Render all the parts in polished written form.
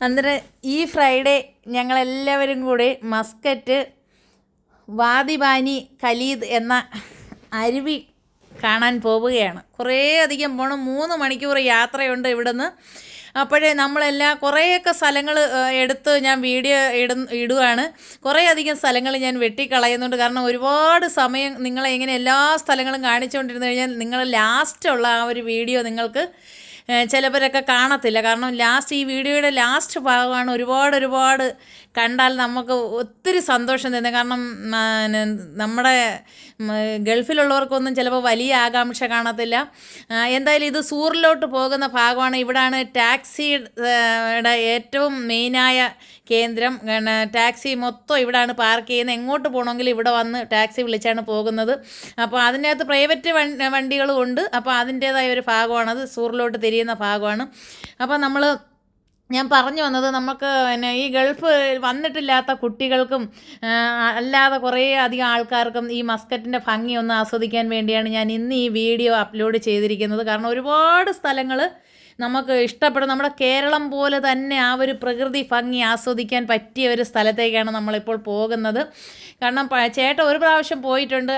അന്നേരം ഈ ഫ്രൈഡേ ഞങ്ങളെല്ലാവരും കൂടി മസ്കറ്റ് വാദിബാനി ഖലീദ് എന്ന അരുവി കാണാൻ പോവുകയാണ്. കുറേ അധികം പോകണം, 3 മണിക്കൂർ യാത്രയുണ്ട് ഇവിടുന്ന്. അപ്പോഴേ നമ്മളെല്ലാം കുറേയൊക്കെ സ്ഥലങ്ങൾ എടുത്ത് ഞാൻ വീഡിയോ ഇടുകയാണ്. കുറേ അധികം സ്ഥലങ്ങൾ ഞാൻ വെട്ടിക്കളയുന്നുണ്ട്. കാരണം ഒരുപാട് സമയം നിങ്ങളെ ഇങ്ങനെ എല്ലാ സ്ഥലങ്ങളും കാണിച്ചുകൊണ്ടിരുന്നു കഴിഞ്ഞാൽ നിങ്ങൾ ലാസ്റ്റുള്ള ആ ഒരു വീഡിയോ നിങ്ങൾക്ക് ചിലവരൊക്കെ കാണത്തില്ല. കാരണം ലാസ്റ്റ് ഈ വീഡിയോയുടെ ലാസ്റ്റ് ഭാഗമാണ് ഒരുപാട് കണ്ടാൽ നമുക്ക് ഒത്തിരി സന്തോഷം തരുന്നത്. കാരണം നമ്മുടെ ഗൾഫിലുള്ളവർക്കൊന്നും ചിലപ്പോൾ വലിയ ആകാംക്ഷ കാണത്തില്ല. എന്തായാലും ഇത് സൂറിലോട്ട് പോകുന്ന ഭാഗമാണ്. ഇവിടാണ് ടാക്സിയുടെ ഏറ്റവും മെയിനായ കേന്ദ്രം. ടാക്സി മൊത്തം ഇവിടാണ് പാർക്ക് ചെയ്യുന്നത്. എങ്ങോട്ട് പോകണമെങ്കിലും ഇവിടെ വന്ന് ടാക്സി വിളിച്ചാണ് പോകുന്നത്. അപ്പോൾ അതിനകത്ത് പ്രൈവറ്റ് വണ്ടികളും ഉണ്ട്. അപ്പോൾ അതിൻ്റേതായ ഒരു ഭാഗമാണത്, സൂറിലോട്ട് തിരിയുന്ന ഭാഗമാണ്. അപ്പോൾ ഞാൻ പറഞ്ഞു വന്നത്, നമുക്ക് ഈ ഗൾഫ് വന്നിട്ടില്ലാത്ത കുട്ടികൾക്കും അല്ലാതെ കുറേ അധികം ആൾക്കാർക്കും ഈ മസ്കറ്റിൻ്റെ ഭംഗി ഒന്ന് ആസ്വദിക്കാൻ വേണ്ടിയാണ് ഞാൻ ഇന്ന് ഈ വീഡിയോ അപ്ലോഡ് ചെയ്തിരിക്കുന്നത്. കാരണം ഒരുപാട് സ്ഥലങ്ങൾ നമുക്ക് ഇഷ്ടപ്പെടും. നമ്മുടെ കേരളം പോലെ തന്നെ ആ ഒരു പ്രകൃതി ഭംഗി ആസ്വദിക്കാൻ പറ്റിയ ഒരു സ്ഥലത്തേക്കാണ് നമ്മളിപ്പോൾ പോകുന്നത്. കാരണം ചേട്ടൻ ഒരു പ്രാവശ്യം പോയിട്ടുണ്ട്.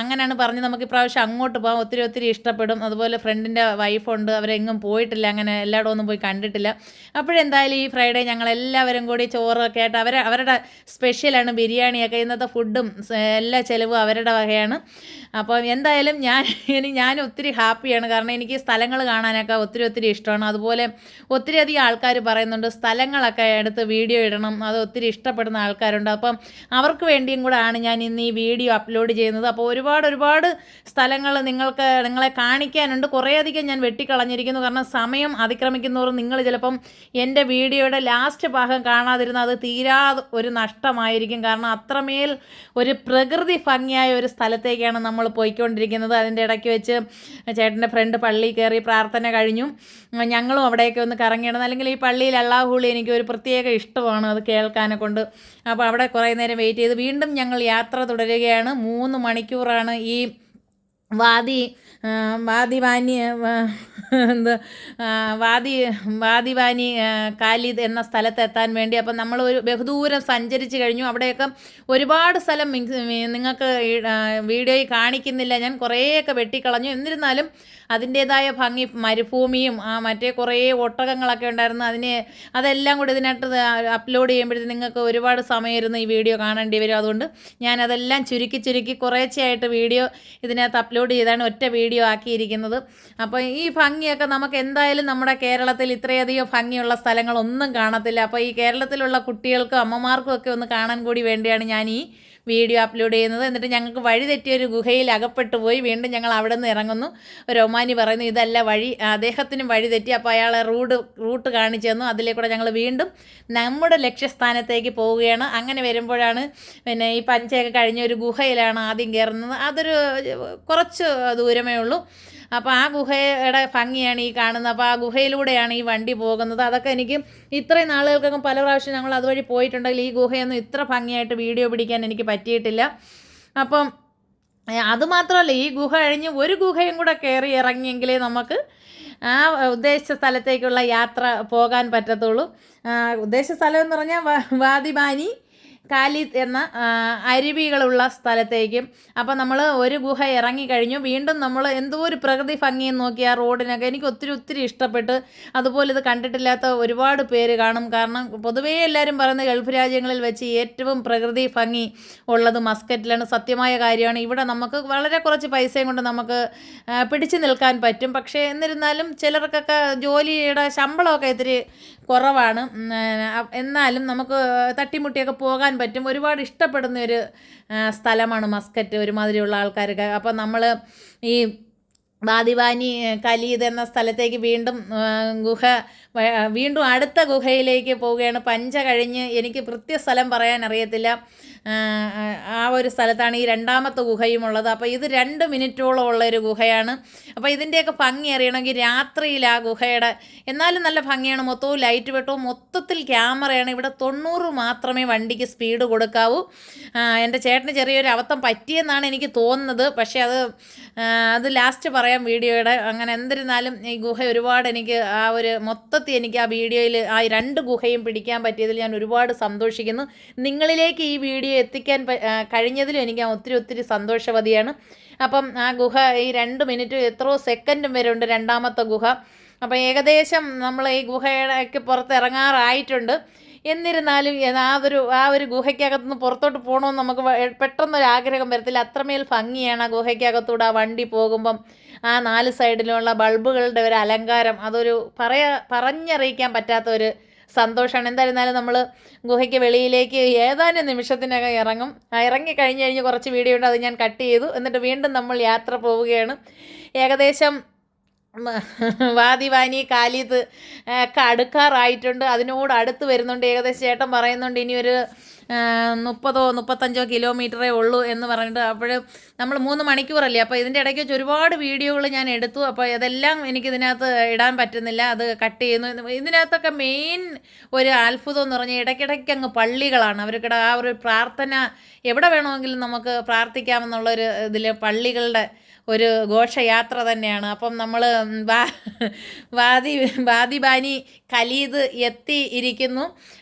അങ്ങനെയാണ് പറഞ്ഞ് നമുക്ക് ഇപ്രാവശ്യം അങ്ങോട്ട് പോകാം, ഒത്തിരി ഇഷ്ടപ്പെടും. അതുപോലെ ഫ്രണ്ടിൻ്റെ വൈഫുണ്ട്, അവരെങ്ങും പോയിട്ടില്ല, അങ്ങനെ എല്ലായിടവും ഒന്നും പോയി കണ്ടിട്ടില്ല. അപ്പോഴെന്തായാലും ഈ ഫ്രൈഡേ ഞങ്ങളെല്ലാവരും കൂടി ചോറൊക്കെ ആയിട്ട് അവരുടെ സ്പെഷ്യലാണ് ബിരിയാണിയൊക്കെ. ഇന്നത്തെ ഫുഡും എല്ലാ ചിലവും അവരുടെ വകയാണ്. അപ്പോൾ എന്തായാലും ഞാൻ ഒത്തിരി ഹാപ്പിയാണ്. കാരണം എനിക്ക് സ്ഥലങ്ങൾ കാണാനൊക്കെ ഒത്തിരി ഇഷ്ടമാണ്. അതുപോലെ ഒത്തിരി അധികം ആൾക്കാർ പറയുന്നുണ്ട് സ്ഥലങ്ങളൊക്കെ എടുത്ത് വീഡിയോ ഇടണം, അത് ഒത്തിരി ഇഷ്ടപ്പെടുന്ന ആൾക്കാരുണ്ട്. അപ്പം അവർക്ക് വേണ്ടിയും കൂടെ ആണ് ഞാൻ ഇന്ന് ഈ വീഡിയോ അപ്ലോഡ് ചെയ്യുന്നത്. അപ്പോൾ ഒരുപാട് സ്ഥലങ്ങൾ നിങ്ങളെ കാണിക്കാനുണ്ട്. കുറേയധികം ഞാൻ വെട്ടിക്കളഞ്ഞിരിക്കുന്നു. കാരണം സമയം അതിക്രമിക്കുന്നതോറും നിങ്ങൾ ചിലപ്പം എൻ്റെ വീഡിയോയുടെ ലാസ്റ്റ് ഭാഗം കാണാതിരുന്ന അത് തീരാതെ ഒരു നഷ്ടമായിരിക്കും. കാരണം അത്രമേൽ ഒരു പ്രകൃതി ഭംഗിയായ ഒരു സ്ഥലത്തേക്കാണ് നമ്മൾ പോയിക്കൊണ്ടിരിക്കുന്നത്. അതിൻ്റെ ഇടയ്ക്ക് വെച്ച് ചേട്ടൻ്റെ ഫ്രണ്ട് പള്ളിയിൽ കയറി പ്രാർത്ഥന കഴിഞ്ഞു. ഞങ്ങളും അവിടെയൊക്കെ ഒന്ന് കറങ്ങിയിടണം. അല്ലെങ്കിൽ ഈ പള്ളിയിൽ അള്ളാഹുളി എനിക്ക് ഒരു പ്രത്യേക ഇഷ്ടമാണ്, അത് കേൾക്കാനെ കൊണ്ട്. അപ്പോൾ അവിടെ കുറേ നേരം വെയിറ്റ് ചെയ്ത് വീണ്ടും ഞങ്ങൾ യാത്ര തുടരുകയാണ്. 3 മണിക്കൂറാണ് ഈ വാദിബാനി ഖലീദ് എന്ന സ്ഥലത്ത് എത്താൻ വേണ്ടി. അപ്പം നമ്മൾ ഒരു ബഹുദൂരം സഞ്ചരിച്ച് കഴിഞ്ഞു. അവിടെയൊക്കെ ഒരുപാട് സ്ഥലം നിങ്ങൾക്ക് വീഡിയോയിൽ കാണിക്കുന്നില്ല, ഞാൻ കുറേയൊക്കെ വെട്ടിക്കളഞ്ഞു. എന്നിരുന്നാലും അതിൻ്റേതായ ഭംഗി, മരുഭൂമിയും മറ്റേ കുറേ ഒട്ടകങ്ങളൊക്കെ ഉണ്ടായിരുന്നു, അതെല്ലാം കൂടി ഇതിനകത്ത് അപ്ലോഡ് ചെയ്യുമ്പോഴത്തേക്ക് നിങ്ങൾക്ക് ഒരുപാട് സമയം ഇരുന്ന് ഈ വീഡിയോ കാണേണ്ടി വരും. അതുകൊണ്ട് ഞാനതെല്ലാം ചുരുക്കി കുറേശ്ശെയായിട്ട് വീഡിയോ ഇതിനകത്ത് അപ്ലോഡ് ചെയ്താണ് ഒറ്റ വീഡിയോ ആക്കിയിരിക്കുന്നത്. അപ്പോൾ ഈ ഭംഗിയൊക്കെ നമുക്ക് എന്തായാലും നമ്മുടെ കേരളത്തിൽ ഇത്രയധികം ഭംഗിയുള്ള സ്ഥലങ്ങളൊന്നും കാണത്തില്ല. അപ്പോൾ ഈ കേരളത്തിലുള്ള കുട്ടികൾക്കും അമ്മമാർക്കും ഒക്കെ ഒന്ന് കാണാൻ കൂടി വേണ്ടിയാണ് ഞാൻ ഈ വീഡിയോ അപ്ലോഡ് ചെയ്യുന്നത്. എന്നിട്ട് ഞങ്ങൾക്ക് വഴി തെറ്റിയൊരു ഗുഹയിൽ അകപ്പെട്ടു പോയി. വീണ്ടും ഞങ്ങൾ അവിടെ നിന്ന് ഇറങ്ങുന്നു. ഒരു ഒമാനി പറയുന്നു ഇതല്ല വഴി, അദ്ദേഹത്തിനും വഴി തെറ്റി. അപ്പോൾ അയാളെ റൂട്ട് കാണിച്ചു തന്നു. അതിലേക്കൂടെ ഞങ്ങൾ വീണ്ടും നമ്മുടെ ലക്ഷ്യസ്ഥാനത്തേക്ക് പോവുകയാണ്. അങ്ങനെ വരുമ്പോഴാണ് ഈ പഞ്ചയൊക്കെ കഴിഞ്ഞ ഒരു ഗുഹയിലാണ് ആദ്യം കയറുന്നത്. അതൊരു കുറച്ച് ദൂരമേ ഉള്ളൂ. അപ്പോൾ ആ ഗുഹയുടെ ഭംഗിയാണ് ഈ കാണുന്നത്. അപ്പോൾ ആ ഗുഹയിലൂടെയാണ് ഈ വണ്ടി പോകുന്നത്. അതൊക്കെ എനിക്ക് ഇത്രയും നാളുകൾക്കൊക്കെ പല പ്രാവശ്യം ഞങ്ങൾ അതുവഴി പോയിട്ടുണ്ടെങ്കിൽ ഈ ഗുഹയൊന്നും ഇത്ര ഭംഗിയായിട്ട് വീഡിയോ പിടിക്കാൻ എനിക്ക് പറ്റിയിട്ടില്ല. അപ്പം അതുമാത്രമല്ല, ഈ ഗുഹ കഴിഞ്ഞ് ഒരു ഗുഹയും കൂടെ കയറി ഇറങ്ങിയെങ്കിലേ നമുക്ക് ആ ഉദ്ദേശിച്ച സ്ഥലത്തേക്കുള്ള യാത്ര പോകാൻ പറ്റത്തുള്ളൂ. ഉദ്ദേശിച്ച സ്ഥലം എന്ന് പറഞ്ഞാൽ വാദിബാനി ഖലീദ് എന്ന അരുവികളുള്ള സ്ഥലത്തേക്കും. അപ്പോൾ നമ്മൾ ഒരു ഗുഹ ഇറങ്ങിക്കഴിഞ്ഞു. വീണ്ടും നമ്മൾ എന്തോ ഒരു പ്രകൃതി ഭംഗിയും നോക്കി ആ റോഡിനൊക്കെ എനിക്ക് ഒത്തിരി ഇഷ്ടപ്പെട്ട്. അതുപോലെ ഇത് കണ്ടിട്ടില്ലാത്ത ഒരുപാട് പേര് കാണും. കാരണം പൊതുവേ എല്ലാവരും പറയുന്നത് ഗൾഫ് രാജ്യങ്ങളിൽ വെച്ച് ഏറ്റവും പ്രകൃതി ഭംഗി ഉള്ളത് മസ്കറ്റിലാണ്. സത്യമായ കാര്യമാണ്. ഇവിടെ നമുക്ക് വളരെ കുറച്ച് പൈസയും കൊണ്ട് നമുക്ക് പിടിച്ചു നിൽക്കാൻ പറ്റും. പക്ഷേ എന്നിരുന്നാലും ചിലർക്കൊക്കെ ജോലിയുടെ ശമ്പളമൊക്കെ ഇത്തിരി കുറവാണ്. എന്നാലും നമുക്ക് തട്ടിമുട്ടിയൊക്കെ പോകാൻ പറ്റും. ഒരുപാട് ഇഷ്ടപ്പെടുന്ന ഒരു സ്ഥലമാണ് മസ്കറ്റ് ഒരുമാതിരിയുള്ള ആൾക്കാർക്ക്. അപ്പം നമ്മൾ ഈ വാദിബാനി ഖലീദ് എന്ന സ്ഥലത്തേക്ക് വീണ്ടും അടുത്ത ഗുഹയിലേക്ക് പോവുകയാണ്. പഞ്ച കഴിഞ്ഞ് എനിക്ക് സ്ഥലം പറയാൻ അറിയത്തില്ല. ആ ഒരു സ്ഥലത്താണ് ഈ രണ്ടാമത്തെ ഗുഹയും ഉള്ളത്. അപ്പോൾ ഇത് 2 മിനിറ്റോളം ഉള്ളൊരു ഗുഹയാണ്. അപ്പോൾ ഇതിൻ്റെയൊക്കെ ഭംഗി അറിയണമെങ്കിൽ രാത്രിയിൽ ആ ഗുഹയുടെ എന്നാലും നല്ല ഭംഗിയാണ്. മൊത്തവും ലൈറ്റ് വെട്ടവും മൊത്തത്തിൽ ക്യാമറയാണ്. ഇവിടെ 90 മാത്രമേ വണ്ടിക്ക് സ്പീഡ് കൊടുക്കാവൂ. എൻ്റെ ചേട്ടന് ചെറിയൊരു അബദ്ധം പറ്റിയെന്നാണ് എനിക്ക് തോന്നുന്നത്. പക്ഷേ അത് ലാസ്റ്റ് പറയാം വീഡിയോയുടെ. അങ്ങനെ എന്തിരുന്നാലും ഈ ഗുഹ ഒരുപാട് എനിക്ക് ആ ഒരു മൊത്തത്തിൽ മൊത്തത്തിൽ എനിക്ക് ആ വീഡിയോയിൽ ആ 2 ഗുഹയും പിടിക്കാൻ പറ്റിയതിൽ ഞാൻ ഒരുപാട് സന്തോഷിക്കുന്നു. നിങ്ങളിലേക്ക് ഈ വീഡിയോ എത്തിക്കാൻ കഴിഞ്ഞതിലും എനിക്ക് ഒത്തിരി സന്തോഷവതിയാണ്. അപ്പം ആ ഗുഹ ഈ 2 മിനിറ്റും എത്രയോ സെക്കൻഡും വരെ ഉണ്ട് രണ്ടാമത്തെ ഗുഹ. അപ്പം ഏകദേശം നമ്മൾ ഈ ഗുഹയ്ക്ക് പുറത്തിറങ്ങാറായിട്ടുണ്ട്. എന്നിരുന്നാലും ആ ഒരു ഗുഹയ്ക്കകത്തുനിന്ന് പുറത്തോട്ട് പോകണമെന്ന് നമുക്ക് പെട്ടെന്നൊരാഗ്രഹം വരത്തില്ല. അത്രമേൽ ഭംഗിയാണ് ആ ഗുഹയ്ക്കകത്തൂടെ ആ വണ്ടി പോകുമ്പം. ആ 4 സൈഡിലുള്ള ബൾബുകളുടെ ഒരു അലങ്കാരം, അതൊരു പറഞ്ഞറിയിക്കാൻ പറ്റാത്ത ഒരു സന്തോഷമാണ്. എന്തായിരുന്നാലും നമ്മൾ ഗുഹയ്ക്ക് വെളിയിലേക്ക് ഏതാനും നിമിഷത്തിനകം ഇറങ്ങും. ഇറങ്ങി കഴിഞ്ഞ് കുറച്ച് വീഡിയോ ഉണ്ട്, അത് ഞാൻ കട്ട് ചെയ്തു. എന്നിട്ട് വീണ്ടും നമ്മൾ യാത്ര പോവുകയാണ്. ഏകദേശം വാദിവാനി കാലിത് ഒക്കെ അടുക്കാറായിട്ടുണ്ട്. അതിനോട് അടുത്ത് വരുന്നുണ്ട്. ഏകദേശം ചേട്ടൻ പറയുന്നുണ്ട് ഇനിയൊരു 30-35 കിലോമീറ്ററേ ഉള്ളൂ എന്ന് പറഞ്ഞിട്ട്. അപ്പോൾ നമ്മൾ 3 മണിക്കൂറല്ലേ, അപ്പോൾ ഇതിൻ്റെ ഇടയ്ക്ക് വെച്ച് ഒരുപാട് വീഡിയോകൾ ഞാൻ എടുത്തു. അപ്പോൾ അതെല്ലാം എനിക്കിതിനകത്ത് ഇടാൻ പറ്റുന്നില്ല, അത് കട്ട് ചെയ്യുന്നു. ഇതിനകത്തൊക്കെ മെയിൻ ഒരു അത്ഭുതം എന്ന് പറഞ്ഞാൽ ഇടയ്ക്കിടയ്ക്ക് അങ്ങ് പള്ളികളാണ്. അവർക്കിടെ ആ ഒരു പ്രാർത്ഥന എവിടെ വേണമെങ്കിലും നമുക്ക് പ്രാർത്ഥിക്കാമെന്നുള്ളൊരു ഇതിൽ പള്ളികളുടെ ഒരു ഘോഷയാത്ര തന്നെയാണ്. അപ്പം നമ്മൾ വാദിബാനി ഖലീദ് എത്തിയിരിക്കുന്നു.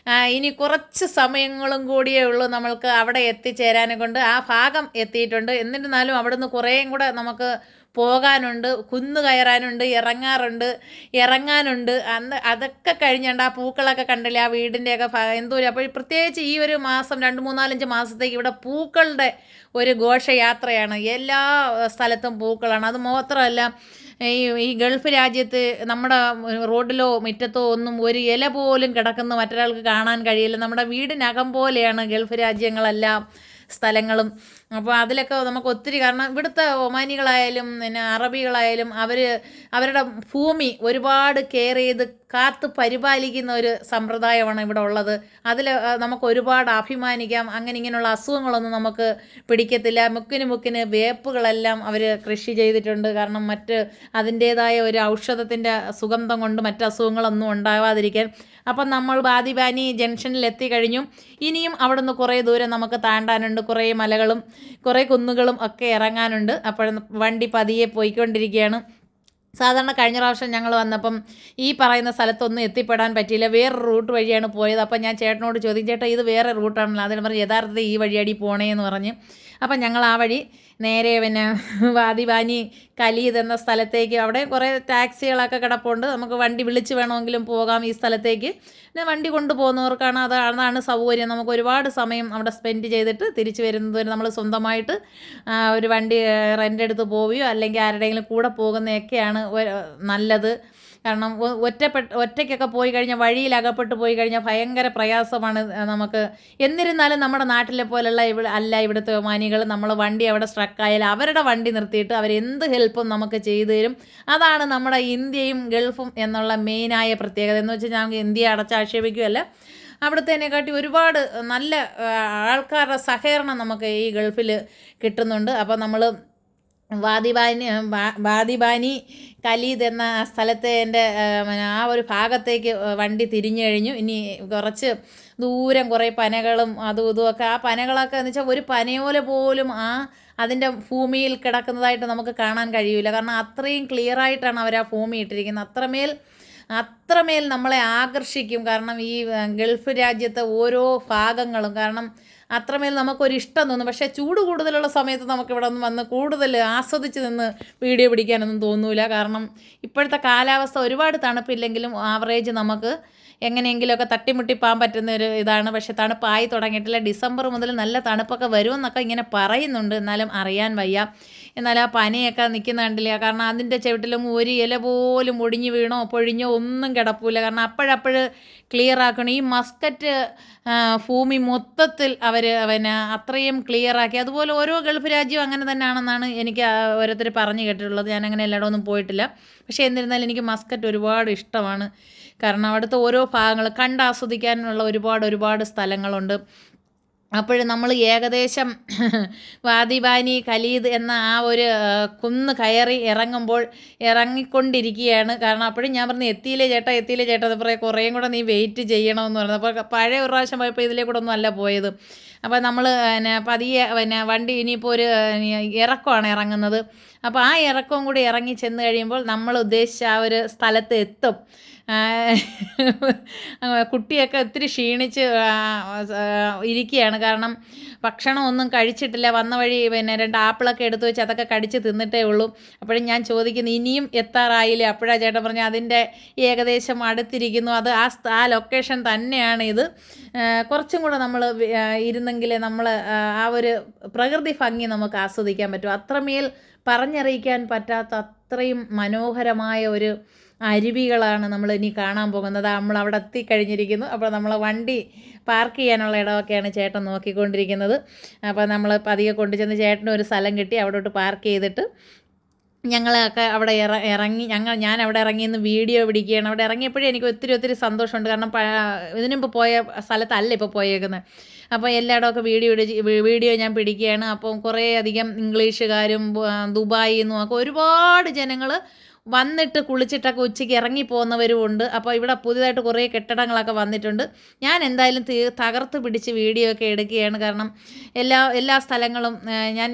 ഇനി കുറച്ച് സമയങ്ങളും കൂടിയേ ഉള്ളൂ നമ്മൾക്ക് അവിടെ എത്തിച്ചേരാനെ കൊണ്ട്. ആ ഭാഗം എത്തിയിട്ടുണ്ട്. എന്നിരുന്നാലും അവിടുന്ന് കുറേയും കൂടെ നമുക്ക് പോകാനുണ്ട്, കുന്ന് കയറാനുണ്ട്, ഇറങ്ങാനുണ്ട്. അതൊക്കെ കഴിഞ്ഞുണ്ട്. ആ പൂക്കളൊക്കെ കണ്ടില്ലേ, ആ വീടിൻ്റെയൊക്കെ എന്തോരം. അപ്പോൾ പ്രത്യേകിച്ച് ഈ ഒരു മാസം 2, 3, 4, 5 മാസത്തേക്ക് ഇവിടെ പൂക്കളുടെ ഒരു ഘോഷയാത്രയാണ്. എല്ലാ സ്ഥലത്തും പൂക്കളാണ്. അത് മാത്രമല്ല ഈ ഗൾഫ് രാജ്യത്ത് നമ്മുടെ റോഡിലോ മുറ്റത്തോ ഒന്നും ഒരു ഇല പോലും കിടക്കുന്ന മറ്റൊരാൾക്ക് കാണാൻ കഴിയില്ല. നമ്മുടെ വീടിനകം പോലെയാണ് ഗൾഫ് രാജ്യങ്ങളെല്ലാം സ്ഥലങ്ങളും. അപ്പോൾ അതിലൊക്കെ നമുക്ക് ഒത്തിരി, കാരണം ഇവിടുത്തെ ഒമാനികളായാലും പിന്നെ അറബികളായാലും അവരുടെ ഭൂമി ഒരുപാട് കെയർ ചെയ്ത് കാത്ത് പരിപാലിക്കുന്ന ഒരു സമ്പ്രദായമാണ് ഇവിടെ ഉള്ളത്. അതിൽ നമുക്ക് ഒരുപാട് അഭിമാനിക്കാം. അങ്ങനെ ഇങ്ങനെയുള്ള അസുഖങ്ങളൊന്നും നമുക്ക് പിടിക്കത്തില്ല. മുക്കിന് വേപ്പുകളെല്ലാം അവർ കൃഷി ചെയ്തിട്ടുണ്ട്. കാരണം അതിൻ്റേതായ ഒരു ഔഷധത്തിൻ്റെ സുഗന്ധം കൊണ്ട് മറ്റ് അസുഖങ്ങളൊന്നും ഉണ്ടാവാതിരിക്കാൻ. അപ്പം നമ്മൾ വാദിബാനി ജംഗ്ഷനിൽ എത്തിക്കഴിഞ്ഞു. ഇനിയും അവിടുന്ന് കുറേ ദൂരം നമുക്ക് താണ്ടാനുണ്ട്. കുറേ മലകളും കുറേ കുന്നുകളും ഒക്കെ ഇറങ്ങാനുണ്ട്. അപ്പോൾ വണ്ടി പതിയെ പോയിക്കൊണ്ടിരിക്കുകയാണ്. സാധാരണ കഴിഞ്ഞ പ്രാവശ്യം ഞങ്ങൾ വന്നപ്പം ഈ പറയുന്ന സ്ഥലത്തൊന്നും എത്തിപ്പെടാൻ പറ്റിയില്ല. വേറൊരു റൂട്ട് വഴിയാണ് പോയത്. അപ്പം ഞാൻ ചേട്ടനോട് ചോദിക്കും, ചേട്ടാ ഇത് വേറെ റൂട്ടാണല്ലോ. അതിന് പറഞ്ഞ് യഥാർത്ഥത്തിൽ ഈ വഴിയടി പോണേന്ന് പറഞ്ഞ്. അപ്പം ഞങ്ങൾ ആ വഴി നേരെ പിന്നെ വാദിബാനി ഖലീദ് എന്ന സ്ഥലത്തേക്ക്, അവിടെ കുറേ ടാക്സികളൊക്കെ കിടപ്പുണ്ട്. നമുക്ക് വണ്ടി വിളിച്ച് വേണമെങ്കിലും പോകാം ഈ സ്ഥലത്തേക്ക്. പിന്നെ വണ്ടി കൊണ്ടുപോകുന്നവർക്കാണ് അതാണ് സൗകര്യം. നമുക്ക് ഒരുപാട് സമയം അവിടെ സ്പെൻഡ് ചെയ്തിട്ട് തിരിച്ച് വരുന്നത് നമ്മൾ സ്വന്തമായിട്ട് ഒരു വണ്ടി റെൻ്റ് എടുത്ത് പോവുകയോ അല്ലെങ്കിൽ ആരുടെയെങ്കിലും കൂടെ പോകുന്നതൊക്കെയാണ് നല്ലത്. കാരണം ഒറ്റയ്ക്കൊക്കെ പോയി കഴിഞ്ഞാൽ, വഴിയിൽ അകപ്പെട്ട് പോയി കഴിഞ്ഞാൽ ഭയങ്കര പ്രയാസമാണ് നമുക്ക്. എന്നിരുന്നാലും നമ്മുടെ നാട്ടിലെ പോലുള്ള ഇവിടുത്തെ ഒമാനികൾ, നമ്മൾ വണ്ടി അവിടെ സ്ട്രക്കായാൽ അവരുടെ വണ്ടി നിർത്തിയിട്ട് അവരെന്ത് ഹെൽപ്പും നമുക്ക് ചെയ്തു തരും. അതാണ് നമ്മുടെ ഇന്ത്യയും ഗൾഫും എന്നുള്ള മെയിനായ പ്രത്യേകത. എന്ന് വെച്ചാൽ ഞങ്ങൾക്ക് ഇന്ത്യയെ അടച്ചാക്ഷേപിക്കുകയല്ല, അവിടുത്തേനെക്കാട്ടി ഒരുപാട് നല്ല ആൾക്കാരുടെ സഹകരണം നമുക്ക് ഈ ഗൾഫിൽ കിട്ടുന്നുണ്ട്. അപ്പോൾ നമ്മൾ വാദിബാനി ഖലീദ് എന്ന സ്ഥലത്തെ ആ ഒരു ഭാഗത്തേക്ക് വണ്ടി തിരിഞ്ഞു കഴിഞ്ഞു. ഇനി കുറച്ച് ദൂരം കുറേ പനകളും അതും ഇതുമൊക്കെ. ആ പനകളൊക്കെ എന്ന് വെച്ചാൽ ഒരു പനയോല പോലും അതിൻ്റെ ഭൂമിയിൽ കിടക്കുന്നതായിട്ട് നമുക്ക് കാണാൻ കഴിയില്ല. കാരണം അത്രയും ക്ലിയറായിട്ടാണ് അവർ ആ ഭൂമി ഇട്ടിരിക്കുന്നത്. അത്രമേൽ നമ്മളെ ആകർഷിക്കും. കാരണം ഈ ഗൾഫ് രാജ്യത്തെ ഓരോ ഭാഗങ്ങളും, കാരണം അത്രമേൽ നമുക്കൊരിഷ്ടം തോന്നും. പക്ഷേ ചൂട് കൂടുതലുള്ള സമയത്ത് നമുക്കിവിടെ ഒന്ന് വന്ന് കൂടുതൽ ആസ്വദിച്ച് നിന്ന് വീഡിയോ പിടിക്കാനൊന്നും തോന്നൂല. കാരണം ഇപ്പോഴത്തെ കാലാവസ്ഥ ഒരുപാട് തണുപ്പില്ലെങ്കിലും ആവറേജ് നമുക്ക് എങ്ങനെയെങ്കിലുമൊക്കെ തട്ടിമുട്ടിപ്പാൻ പറ്റുന്ന ഒരു ഇതാണ്. പക്ഷേ തണുപ്പായി തുടങ്ങിയിട്ടില്ല. ഡിസംബർ മുതൽ നല്ല തണുപ്പൊക്കെ വരുമെന്നൊക്കെ ഇങ്ങനെ പറയുന്നുണ്ട്, എന്നാലും അറിയാൻ വയ്യ. എന്നാൽ ആ പനിയൊക്കെ നിൽക്കുന്ന കണ്ടില്ല. കാരണം അതിൻ്റെ ചുവട്ടിലും ഒരു ഇല പോലും ഒടിഞ്ഞു വീണോ പൊഴിഞ്ഞോ ഒന്നും കിടപ്പില്ല. കാരണം അപ്പോഴപ്പോഴ് ക്ലിയർ ആക്കണം. ഈ മസ്കറ്റ് ഭൂമി മൊത്തത്തിൽ അവർ അത്രയും ക്ലിയറാക്കി. അതുപോലെ ഓരോ ഗൾഫ് രാജ്യവും അങ്ങനെ തന്നെയാണെന്നാണ് എനിക്ക് ഓരോരുത്തർ പറഞ്ഞു കേട്ടിട്ടുള്ളത്. ഞാനങ്ങനെ എല്ലായിടമൊന്നും പോയിട്ടില്ല. പക്ഷേ എന്നിരുന്നാലും എനിക്ക് മസ്കറ്റ് ഒരുപാട് ഇഷ്ടമാണ്. കാരണം അവിടുത്തെ ഓരോ ഭാഗങ്ങൾ കണ്ടാസ്വദിക്കാനുള്ള ഒരുപാട് സ്ഥലങ്ങളുണ്ട്. അപ്പോൾ നമ്മൾ ഏകദേശം വാദിബാനി ഖലീദ് എന്ന ആ ഒരു കുന്ന് കയറി ഇറങ്ങിക്കൊണ്ടിരിക്കുകയാണ്. കാരണം അപ്പോഴും ഞാൻ പറഞ്ഞു എത്തിയില്ലേ ചേട്ടാ അത് പറയാം, കുറേയും കൂടെ നീ വെയിറ്റ് ചെയ്യണമെന്ന് പറഞ്ഞു. അപ്പോൾ പഴയ ഒരു പ്രാവശ്യം പോയപ്പോൾ ഇതിലേ കൂടെ ഒന്നും അല്ല പോയത്. അപ്പോൾ നമ്മൾ പതിയെ വണ്ടി ഇനിയിപ്പോൾ ഒരു ഇറക്കമാണ് ഇറങ്ങുന്നത്. അപ്പോൾ ആ ഇറക്കവും കൂടി ഇറങ്ങി ചെന്ന് കഴിയുമ്പോൾ നമ്മൾ ഉദ്ദേശിച്ച ആ ഒരു സ്ഥലത്ത് എത്തും. കുട്ടിയൊക്കെ ഒത്തിരി ക്ഷീണിച്ച് ഇരിക്കുകയാണ്. കാരണം ഭക്ഷണമൊന്നും കഴിച്ചിട്ടില്ല. വന്ന വഴി പിന്നെ 2 ആപ്പിളൊക്കെ എടുത്ത് വെച്ച് അതൊക്കെ കടിച്ച് തിന്നിട്ടേ ഉള്ളൂ. അപ്പോഴും ഞാൻ ചോദിക്കുന്നു ഇനിയും എത്താറായില്ലേ? അപ്പോഴാണ് ചേട്ടൻ പറഞ്ഞു അതിൻ്റെ ഏകദേശം അടുത്തിരിക്കുന്നു. അത് ആ ലൊക്കേഷൻ തന്നെയാണ് ഇത്. കുറച്ചും കൂടെ നമ്മൾ ഇരുന്നെങ്കിൽ നമ്മൾ ആ ഒരു പ്രകൃതി ഭംഗി നമുക്ക് ആസ്വദിക്കാൻ പറ്റും. അത്രമേൽ പറഞ്ഞറിയിക്കാൻ പറ്റാത്ത അത്രയും മനോഹരമായ ഒരു അരുവികളാണ് നമ്മൾ ഇനി കാണാൻ പോകുന്നത്. നമ്മൾ അവിടെ എത്തിക്കഴിഞ്ഞിരിക്കുന്നു. അപ്പോൾ നമ്മൾ വണ്ടി പാർക്ക് ചെയ്യാനുള്ള ഇടമൊക്കെയാണ് ചേട്ടൻ നോക്കിക്കൊണ്ടിരിക്കുന്നത്. അപ്പോൾ നമ്മൾ പതിയെ കൊണ്ടുചെന്ന് ചേട്ടന് ഒരു സ്ഥലം കിട്ടി അവിടോട്ട് പാർക്ക് ചെയ്തിട്ട് ഞങ്ങളൊക്കെ അവിടെ ഇറങ്ങി. ഞാൻ അവിടെ ഇറങ്ങിയെന്ന് വീഡിയോ പിടിക്കുകയാണ്. അവിടെ ഇറങ്ങിയപ്പോഴേ എനിക്ക് ഒത്തിരി സന്തോഷമുണ്ട്. കാരണം ഇതിനു മുമ്പ് പോയ സ്ഥലത്തല്ല ഇപ്പോൾ പോയേക്കുന്നത്. അപ്പോൾ എല്ലായിടമൊക്കെ വീഡിയോ ഞാൻ പിടിക്കുകയാണ്. അപ്പം കുറേ അധികം ഇംഗ്ലീഷുകാരും ദുബായിൽ നിന്നും ഒക്കെ ഒരുപാട് ജനങ്ങൾ വന്നിട്ട് കുളിച്ചിട്ടൊക്കെ ഉച്ചയ്ക്ക് ഇറങ്ങിപ്പോകുന്നവരും ഉണ്ട്. അപ്പോൾ ഇവിടെ പുതിയതായിട്ട് കുറേ കെട്ടിടങ്ങളൊക്കെ വന്നിട്ടുണ്ട്. ഞാൻ എന്തായാലും തകർത്ത് പിടിച്ച് വീഡിയോ ഒക്കെ എടുക്കുകയാണ്. കാരണം എല്ലാ സ്ഥലങ്ങളും ഞാൻ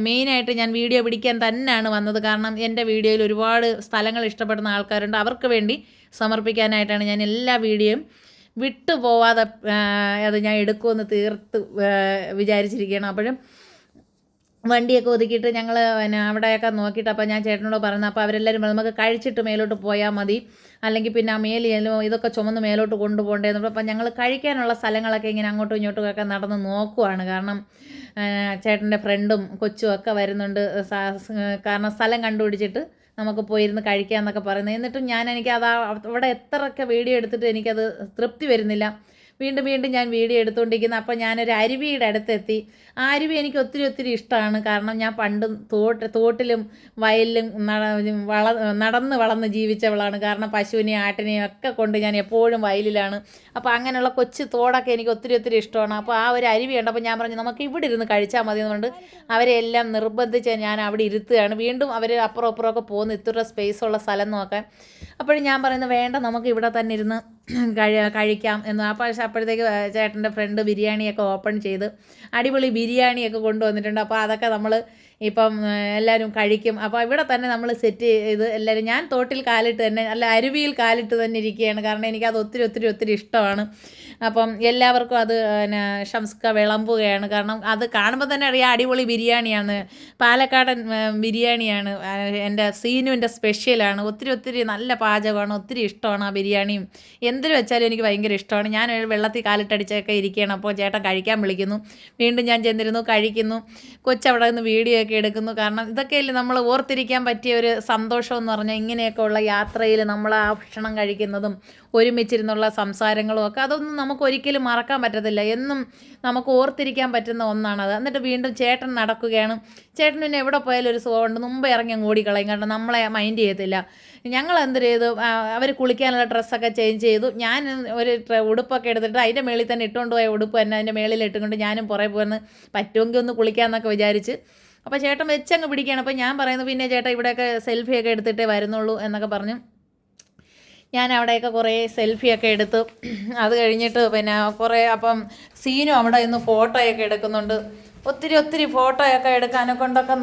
മെയിനായിട്ട് ഞാൻ വീഡിയോ പിടിക്കാൻ തന്നെയാണ് വന്നത്. കാരണം എൻ്റെ വീഡിയോയിൽ ഒരുപാട് സ്ഥലങ്ങൾ ഇഷ്ടപ്പെടുന്ന ആൾക്കാരുണ്ട്. അവർക്ക് വേണ്ടി സമർപ്പിക്കാനായിട്ടാണ് ഞാൻ എല്ലാ വീഡിയോയും വിട്ടു പോവാതെ അത് ഞാൻ എടുക്കുമെന്ന് തീർത്ത് വിചാരിച്ചിരിക്കുകയാണ്. അപ്പോഴും വണ്ടിയൊക്കെ ഒതുക്കിയിട്ട് ഞങ്ങൾ പിന്നെ അവിടെയൊക്കെ നോക്കിയിട്ട് അപ്പോൾ ഞാൻ ചേട്ടനോട് പറഞ്ഞു. അപ്പോൾ അവരെല്ലാവരും നമുക്ക് കഴിച്ചിട്ട് മേലോട്ട് പോയാൽ മതി, അല്ലെങ്കിൽ പിന്നെ ആ ഇതൊക്കെ ചുമന്ന് മേലോട്ട് കൊണ്ടുപോകേണ്ടതെന്ന്. അപ്പോൾ ഞങ്ങൾ കഴിക്കാനുള്ള സ്ഥലങ്ങളൊക്കെ ഇങ്ങനെ അങ്ങോട്ടും ഇങ്ങോട്ടും ഒക്കെ നടന്ന് നോക്കുവാണ്. കാരണം ചേട്ടൻ്റെ ഫ്രണ്ടും കൊച്ചും ഒക്കെ വരുന്നുണ്ട്. കാരണം സ്ഥലം കണ്ടുപിടിച്ചിട്ട് നമുക്ക് പോയിരുന്ന് കഴിക്കാമെന്നൊക്കെ പറയുന്നത്. എന്നിട്ടും എനിക്ക് അവിടെ എത്രയൊക്കെ വീഡിയോ എടുത്തിട്ട് എനിക്കത് തൃപ്തി വരുന്നില്ല. വീണ്ടും ഞാൻ വീഡിയോ എടുത്തുകൊണ്ടിരിക്കുന്നു. അപ്പോൾ ഞാനൊരു അരുവിയുടെ അടുത്തെത്തി. ആ അരുവി എനിക്ക് ഒത്തിരി ഇഷ്ടമാണ്. കാരണം ഞാൻ പണ്ട് തോട്ടിലും വയലിലും നടന്ന് വളർന്ന് ജീവിച്ചവളാണ്. കാരണം പശുവിനെയും ആട്ടിനെയും ഒക്കെ കൊണ്ട് ഞാൻ എപ്പോഴും വയലിലാണ്. അപ്പോൾ അങ്ങനെയുള്ള കൊച്ചു തോടൊക്കെ എനിക്ക് ഒത്തിരി ഇഷ്ടമാണ്. അപ്പോൾ ആ ഒരു അരുവി ഉണ്ട്. അപ്പോൾ ഞാൻ പറഞ്ഞു നമുക്ക് ഇവിടെ ഇരുന്ന് കഴിച്ചാൽ മതി എന്നുകൊണ്ട് അവരെ എല്ലാം നിർബന്ധിച്ച് ഞാൻ അവിടെ ഇരുത്തുകയാണ്. വീണ്ടും അവർ അപ്പുറമൊക്കെ പോകുന്നു ഇത്ര സ്പേസുള്ള സ്ഥലം നോക്കാൻ. അപ്പോഴും ഞാൻ പറയുന്നത് വേണ്ട, നമുക്ക് ഇവിടെ തന്നെ ഇരുന്ന് കഴിക്കാം എന്ന്. അപ്പോഴത്തേക്ക് ചേട്ടൻ്റെ ഫ്രണ്ട് ബിരിയാണിയൊക്കെ ഓപ്പൺ ചെയ്ത് അടിപൊളി ബിരിയാണിയൊക്കെ കൊണ്ടുവന്നിട്ടുണ്ട്. അപ്പോൾ അതൊക്കെ നമ്മൾ ഇപ്പം എല്ലാവരും കഴിക്കും. അപ്പോൾ ഇവിടെ തന്നെ നമ്മൾ സെറ്റ് ചെയ്ത് എല്ലാവരും ഞാൻ തോട്ടിൽ കാലിട്ട് തന്നെ അരുവിയിൽ കാലിട്ട് തന്നെ ഇരിക്കുകയാണ്. കാരണം എനിക്കത് ഒത്തിരി ഇഷ്ടമാണ്. അപ്പം എല്ലാവർക്കും അത് പിന്നെ ഷംസ്ക വിളമ്പുകയാണ്. കാരണം അത് കാണുമ്പോൾ തന്നെ അറിയാം അടിപൊളി ബിരിയാണിയാണ്. പാലക്കാടൻ ബിരിയാണിയാണ്. എൻ്റെ സീനുവിൻ്റെ സ്പെഷ്യലാണ്. ഒത്തിരി നല്ല പാചകമാണ്. ഒത്തിരി ഇഷ്ടമാണ് ആ ബിരിയാണിയും. എന്തിനു വെച്ചാലും എനിക്ക് ഭയങ്കര ഇഷ്ടമാണ്. ഞാൻ വെള്ളത്തിൽ കാലിട്ടടിച്ചൊക്കെ ഇരിക്കുകയാണ്. അപ്പോൾ ചേട്ടൻ കഴിക്കാൻ വിളിക്കുന്നു. വീണ്ടും ഞാൻ ചെന്നിരുന്നു, കഴിക്കുന്നു. കൊച്ചവിടെ നിന്ന് വീഡിയോ ഒക്കെ എടുക്കുന്നു. കാരണം ഇതൊക്കെയല്ലേ നമ്മൾ ഓർത്തിരിക്കാൻ പറ്റിയ ഒരു സന്തോഷം എന്ന് പറഞ്ഞാൽ. ഇങ്ങനെയൊക്കെ ഉള്ള യാത്രയിൽ നമ്മൾ ആ ഭക്ഷണം കഴിക്കുന്നതും ഒരുമിച്ചിരുന്നുള്ള സംസാരങ്ങളും ഒക്കെ അതൊന്നും നമുക്ക് ഒരിക്കലും മറക്കാൻ പറ്റത്തില്ല. എന്നും നമുക്ക് ഓർത്തിരിക്കാൻ പറ്റുന്ന ഒന്നാണത്. എന്നിട്ട് വീണ്ടും ചേട്ടൻ നടക്കുകയാണ്. ചേട്ടൻ പിന്നെ എവിടെ പോയാലും ഒരു സുഖമുണ്ട്. മുമ്പ് ഇറങ്ങി ഓടിക്കളയും. കാരണം നമ്മളെ മൈൻഡ് ചെയ്യത്തില്ല. ഞങ്ങൾ എന്ത് ചെയ്തു, അവർ കുളിക്കാനുള്ള ഡ്രസ്സൊക്കെ ചേഞ്ച് ചെയ്തു. ഞാൻ ഒരു ഉടുപ്പൊക്കെ എടുത്തിട്ട് അതിൻ്റെ മേളിൽ തന്നെ ഇട്ടുകൊണ്ട് പോയ ഉടുപ്പ് തന്നെ അതിൻ്റെ മേളിൽ ഇട്ടുകൊണ്ട് ഞാനും പുറകെ പോന്ന് പറ്റുമെങ്കിൽ ഒന്ന് കുളിക്കാമെന്നൊക്കെ വിചാരിച്ച്. അപ്പോൾ ചേട്ടൻ വെച്ചങ്ങ് പിടിക്കുകയാണ്. അപ്പോൾ ഞാൻ പറയുന്നു പിന്നെ ചേട്ടാ ഇവിടെയൊക്കെ സെൽഫിയൊക്കെ എടുത്തിട്ടേ വരുന്നുള്ളൂ എന്നൊക്കെ പറഞ്ഞു. ഞാൻ അവിടെയൊക്കെ കുറേ സെൽഫിയൊക്കെ എടുത്തു. അത് കഴിഞ്ഞിട്ട് പിന്നെ അപ്പം സീനും അവിടെ നിന്ന് ഫോട്ടോയൊക്കെ എടുക്കുന്നുണ്ട്. ഒത്തിരി ഫോട്ടോയൊക്കെ എടുക്കാനെ കൊണ്ടൊക്കെ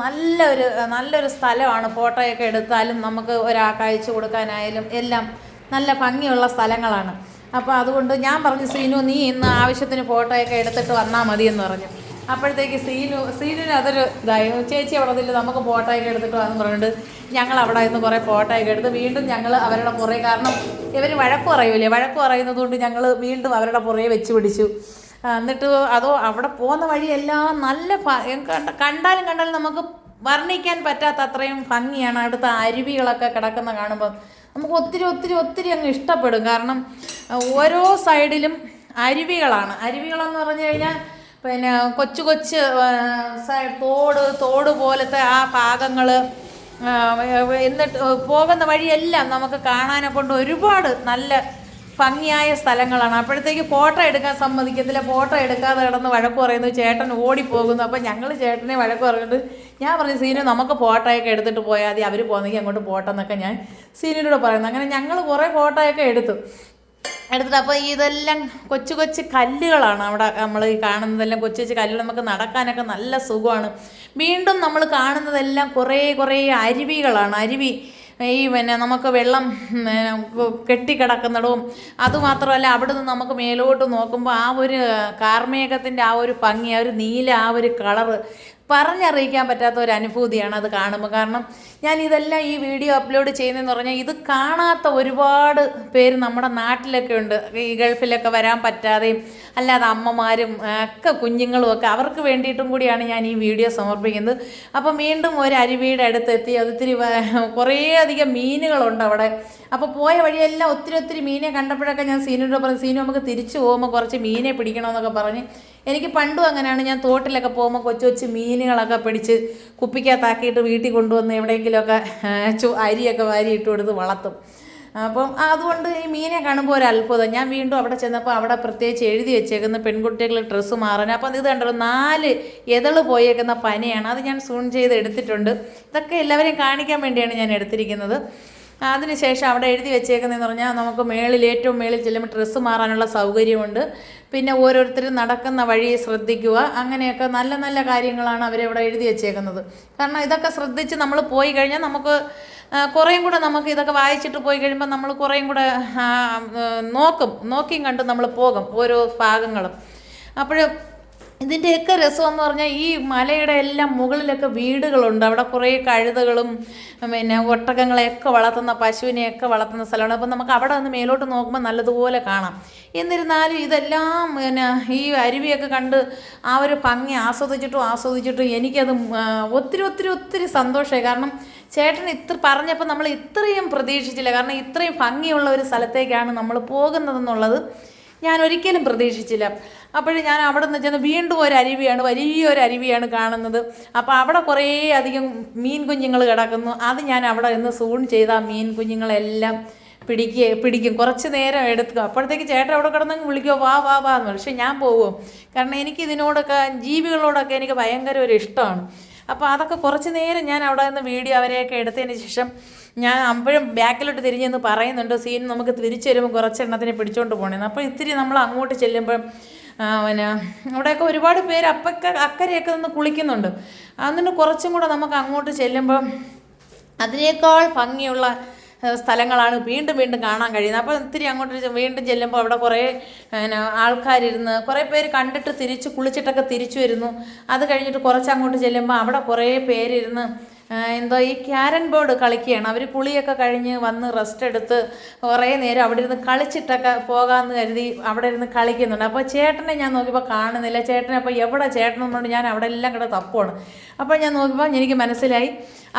നല്ലൊരു സ്ഥലമാണ്. ഫോട്ടോയൊക്കെ എടുത്താലും നമുക്ക് ഒരാൾക്ക് അയച്ചു കൊടുക്കാനായാലും എല്ലാം നല്ല ഭംഗിയുള്ള സ്ഥലങ്ങളാണ്. അപ്പോൾ അതുകൊണ്ട് ഞാൻ പറഞ്ഞു സീനു നീ ഇന്ന് ആവശ്യത്തിന് ഫോട്ടോയൊക്കെ എടുത്തിട്ട് വന്നാൽ മതി എന്ന് പറഞ്ഞു. അപ്പോഴത്തേക്ക് സീനുവിന് അതൊരു ഇതായി. ചേച്ചി അവിടെ നിന്നില്ല, നമുക്ക് ഫോട്ടോയൊക്കെ എടുത്തിട്ട് വന്ന് പറഞ്ഞിട്ട് ഞങ്ങൾ അവിടെ നിന്ന് കുറേ ഫോട്ടോയൊക്കെ എടുത്ത് വീണ്ടും ഞങ്ങൾ അവരുടെ പുറകെ, കാരണം ഇവർ വഴക്ക് പറയുന്നത് കൊണ്ട് ഞങ്ങൾ വീണ്ടും അവരുടെ പുറകെ വെച്ച് പിടിച്ചു. എന്നിട്ട് അവിടെ പോകുന്ന വഴിയെല്ലാം നല്ല കണ്ടാലും നമുക്ക് വർണ്ണിക്കാൻ പറ്റാത്ത അത്രയും ഭംഗിയാണ്. അവിടുത്തെ അരുവികളൊക്കെ കിടക്കുന്ന കാണുമ്പോൾ നമുക്ക് ഒത്തിരി അങ്ങ് ഇഷ്ടപ്പെടും. കാരണം ഓരോ സൈഡിലും അരുവികളെന്ന് പറഞ്ഞു കഴിഞ്ഞാൽ പിന്നെ കൊച്ചു തോട് പോലത്തെ ആ ഭാഗങ്ങൾ, എന്നിട്ട് പോകുന്ന വഴിയെല്ലാം നമുക്ക് കാണാനെ കൊണ്ട് ഒരുപാട് നല്ല ഭംഗിയായ സ്ഥലങ്ങളാണ്. അപ്പോഴത്തേക്ക് ഫോട്ടോ എടുക്കാൻ സമ്മതിക്കത്തില്ല. ഫോട്ടോ എടുക്കാതെ കിടന്ന് വഴക്ക് പറയുന്നു. ചേട്ടൻ ഓടിപ്പോകുന്നു. അപ്പോൾ ഞങ്ങൾ ചേട്ടനെ വഴക്ക് പറഞ്ഞിട്ട് ഞാൻ പറഞ്ഞു സീനു നമുക്ക് ഫോട്ടോയൊക്കെ എടുത്തിട്ട് പോയാൽ മതി, അവർ പോകുന്നെങ്കിൽ അങ്ങോട്ട് പോട്ടെന്നൊക്കെ ഞാൻ സീനുവിനോട് പറയുന്നു. അങ്ങനെ ഞങ്ങൾ കുറേ ഫോട്ടോയൊക്കെ എടുത്തിട്ട് അപ്പോൾ ഇതെല്ലാം കൊച്ചു കല്ലുകളാണ്. അവിടെ നമ്മൾ ഈ കാണുന്നതെല്ലാം കൊച്ചു കല്ലുകൾ. നമുക്ക് നടക്കാനൊക്കെ നല്ല സുഖമാണ്. വീണ്ടും നമ്മൾ കാണുന്നതെല്ലാം കുറേ അരുവികളാണ്. ഈ നമുക്ക് വെള്ളം കെട്ടിക്കിടക്കുന്നിടവും അതുമാത്രമല്ല അവിടെ നിന്ന് നമുക്ക് മേലോട്ട് നോക്കുമ്പോൾ ആ ഒരു കാർമേഘത്തിൻ്റെ ആ ഒരു ഭംഗി, ആ ഒരു നീല, ആ ഒരു കളറ് പറഞ്ഞറിയിക്കാൻ പറ്റാത്ത ഒരു അനുഭൂതിയാണ് അത് കാണുമ്പോൾ. കാരണം ഞാൻ ഇതെല്ലാം ഈ വീഡിയോ അപ്ലോഡ് ചെയ്യുന്നതെന്ന് പറഞ്ഞാൽ ഇത് കാണാത്ത ഒരുപാട് പേര് നമ്മുടെ നാട്ടിലൊക്കെ ഉണ്ട്. ഈ ഗൾഫിലൊക്കെ വരാൻ പറ്റാതെയും അല്ലാതെ അമ്മമാരും ഒക്കെ കുഞ്ഞുങ്ങളും ഒക്കെ അവർക്ക് വേണ്ടിയിട്ടും കൂടിയാണ് ഞാൻ ഈ വീഡിയോ സമർപ്പിക്കുന്നത്. അപ്പം വീണ്ടും ഒരു അരുവിയുടെ അടുത്തെത്തി. ഒത്തിരി കുറേ അധികം മീനുകളുണ്ട് അവിടെ. അപ്പോൾ പോയ വഴിയെല്ലാം ഒത്തിരി മീനെ കണ്ടപ്പോഴൊക്കെ ഞാൻ സീനുവിനോട് പറഞ്ഞു, സീനു നമുക്ക് തിരിച്ചു പോകുമ്പോൾ കുറച്ച് മീനെ പിടിക്കണമെന്നൊക്കെ പറഞ്ഞ്. എനിക്ക് പണ്ടും അങ്ങനെയാണ്, ഞാൻ തോട്ടിലൊക്കെ പോകുമ്പോൾ കൊച്ചു മീനുകളൊക്കെ പിടിച്ച് കുപ്പിക്കകത്താക്കിയിട്ട് വീട്ടിൽ കൊണ്ടുവന്ന് എവിടെയെങ്കിലുമൊക്കെ അരിയൊക്കെ വാരി ഇട്ട് കൊടുത്ത് വളർത്തും. അപ്പം അതുകൊണ്ട് ഈ മീനെ കാണുമ്പോൾ ഒരു അത്ഭുതം. ഞാൻ വീണ്ടും അവിടെ ചെന്നപ്പോൾ അവിടെ പ്രത്യേകിച്ച് എഴുതി വെച്ചേക്കുന്ന പെൺകുട്ടികൾ ഡ്രസ്സ് മാറാൻ. അപ്പം ഇത് കണ്ടല്ലോ 4 എതള് പോയേക്കുന്ന പനയാണ്. അത് ഞാൻ സൂൺ ചെയ്ത് എടുത്തിട്ടുണ്ട്. ഇതൊക്കെ എല്ലാവരെയും കാണിക്കാൻ വേണ്ടിയാണ് ഞാൻ എടുത്തിരിക്കുന്നത്. അതിനുശേഷം അവിടെ എഴുതി വെച്ചേക്കുന്നതെന്ന് പറഞ്ഞാൽ നമുക്ക് ഏറ്റവും മേളിൽ ചെല്ലുമ്പോൾ ഡ്രസ്സ് മാറാനുള്ള സൗകര്യമുണ്ട്. പിന്നെ ഓരോരുത്തരും നടക്കുന്ന വഴി ശ്രദ്ധിക്കുക. അങ്ങനെയൊക്കെ നല്ല നല്ല കാര്യങ്ങളാണ് അവരവിടെ എഴുതി വെച്ചേക്കുന്നത്. കാരണം ഇതൊക്കെ ശ്രദ്ധിച്ച് നമ്മൾ പോയി കഴിഞ്ഞാൽ നമുക്ക് കുറേയും കൂടെ നമുക്ക് ഇതൊക്കെ വായിച്ചിട്ട് പോയി കഴിയുമ്പോൾ നമ്മൾ കുറേയും കൂടെ നോക്കിയും കണ്ട് നമ്മൾ പോകും ഓരോ ഭാഗങ്ങളും. അപ്പോൾ ഇതിൻ്റെയൊക്കെ രസമെന്ന് പറഞ്ഞാൽ ഈ മലയുടെ എല്ലാം മുകളിലൊക്കെ വീടുകളുണ്ട്. അവിടെ കുറേ കഴുതകളും ഒട്ടകങ്ങളെയൊക്കെ വളർത്തുന്ന, പശുവിനെയൊക്കെ വളർത്തുന്ന സ്ഥലമാണ്. അപ്പം നമുക്ക് അവിടെ നിന്ന് മേലോട്ട് നോക്കുമ്പോൾ നല്ലതുപോലെ കാണാം. എന്നിരുന്നാലും ഇതെല്ലാം ഈ അരുവിയൊക്കെ കണ്ട് ആ ഒരു ഭംഗി ആസ്വദിച്ചിട്ടും എനിക്കത് ഒത്തിരി സന്തോഷമായി. കാരണം ചേട്ടൻ പറഞ്ഞപ്പോൾ നമ്മൾ ഇത്രയും പ്രതീക്ഷിച്ചില്ല. കാരണം ഇത്രയും ഭംഗിയുള്ള ഒരു സ്ഥലത്തേക്കാണ് നമ്മൾ പോകുന്നതെന്നുള്ളത് ഞാൻ ഒരിക്കലും പ്രതീക്ഷിച്ചില്ല. അപ്പോൾ ഞാൻ അവിടെ നിന്ന് ചെന്ന് വീണ്ടും വലിയൊരു അരുവിയാണ് കാണുന്നത്. അപ്പോൾ അവിടെ കുറേ അധികം മീൻ കുഞ്ഞുങ്ങൾ കിടക്കുന്നു. അത് ഞാൻ അവിടെ നിന്ന് സൂൺ ചെയ്ത് ആ മീൻ കുഞ്ഞുങ്ങളെല്ലാം പിടിക്കും. കുറച്ച് നേരം എടുക്കും. അപ്പോഴത്തേക്ക് ചേട്ടൻ അവിടെ കിടന്നങ്ങ് വിളിക്കുമോ വാ എന്ന്. പക്ഷേ ഞാൻ പോകും. കാരണം എനിക്ക് ഇതിനോടൊക്കെ ജീവികളോടൊക്കെ എനിക്ക് ഭയങ്കര ഒരു ഇഷ്ടമാണ്. അപ്പോൾ അതൊക്കെ കുറച്ച് നേരം ഞാൻ അവിടെ നിന്ന് വീഡിയോ അവരെയൊക്കെ എടുത്തതിന് ശേഷം ഞാൻ അപ്പോഴും ബാക്കിലോട്ട് തിരിഞ്ഞെന്ന് പറയുന്നുണ്ട്, സീൻ നമുക്ക് തിരിച്ചു വരുമ്പോൾ കുറച്ചെണ്ണത്തിനെ പിടിച്ചുകൊണ്ട് പോകണമെന്ന്. അപ്പോൾ ഇത്തിരി നമ്മൾ അങ്ങോട്ട് ചെല്ലുമ്പം അവിടെയൊക്കെ ഒരുപാട് പേര് അക്കരെയൊക്കെ നിന്ന് കുളിക്കുന്നുണ്ട്. അതിന് കുറച്ചും കൂടെ നമുക്ക് അങ്ങോട്ട് ചെല്ലുമ്പം അതിനേക്കാൾ ഭംഗിയുള്ള സ്ഥലങ്ങളാണ് വീണ്ടും കാണാൻ കഴിയുന്നത്. അപ്പോൾ ഇത്തിരി അങ്ങോട്ട് വീണ്ടും ചെല്ലുമ്പോൾ അവിടെ കുറേ ആൾക്കാരിരുന്ന് കുറേ പേര് കണ്ടിട്ട് കുളിച്ചിട്ടൊക്കെ തിരിച്ചു വരുന്നു. അത് കഴിഞ്ഞിട്ട് കുറച്ചങ്ങോട്ട് ചെല്ലുമ്പോൾ അവിടെ കുറേ പേരിരുന്ന് ഈ ക്യാരൻ ബോർഡ് കളിക്കുകയാണ്. അവർ കുളിയൊക്കെ കഴിഞ്ഞ് വന്ന് റെസ്റ്റ് എടുത്ത് കുറേ നേരം അവിടെ ഇരുന്ന് കളിച്ചിട്ടൊക്കെ പോകാമെന്ന് കരുതി അവിടെ ഇരുന്ന് കളിക്കുന്നുണ്ട്. അപ്പോൾ ചേട്ടനെ ഞാൻ നോക്കിയപ്പോൾ കാണുന്നില്ല. ചേട്ടനെ അപ്പോൾ എവിടെ ചേട്ടനെന്നുകൊണ്ട് ഞാൻ അവിടെ എല്ലാം കൂടെ തപ്പുവാണ്. അപ്പോൾ ഞാൻ നോക്കിയപ്പോൾ എനിക്ക് മനസ്സിലായി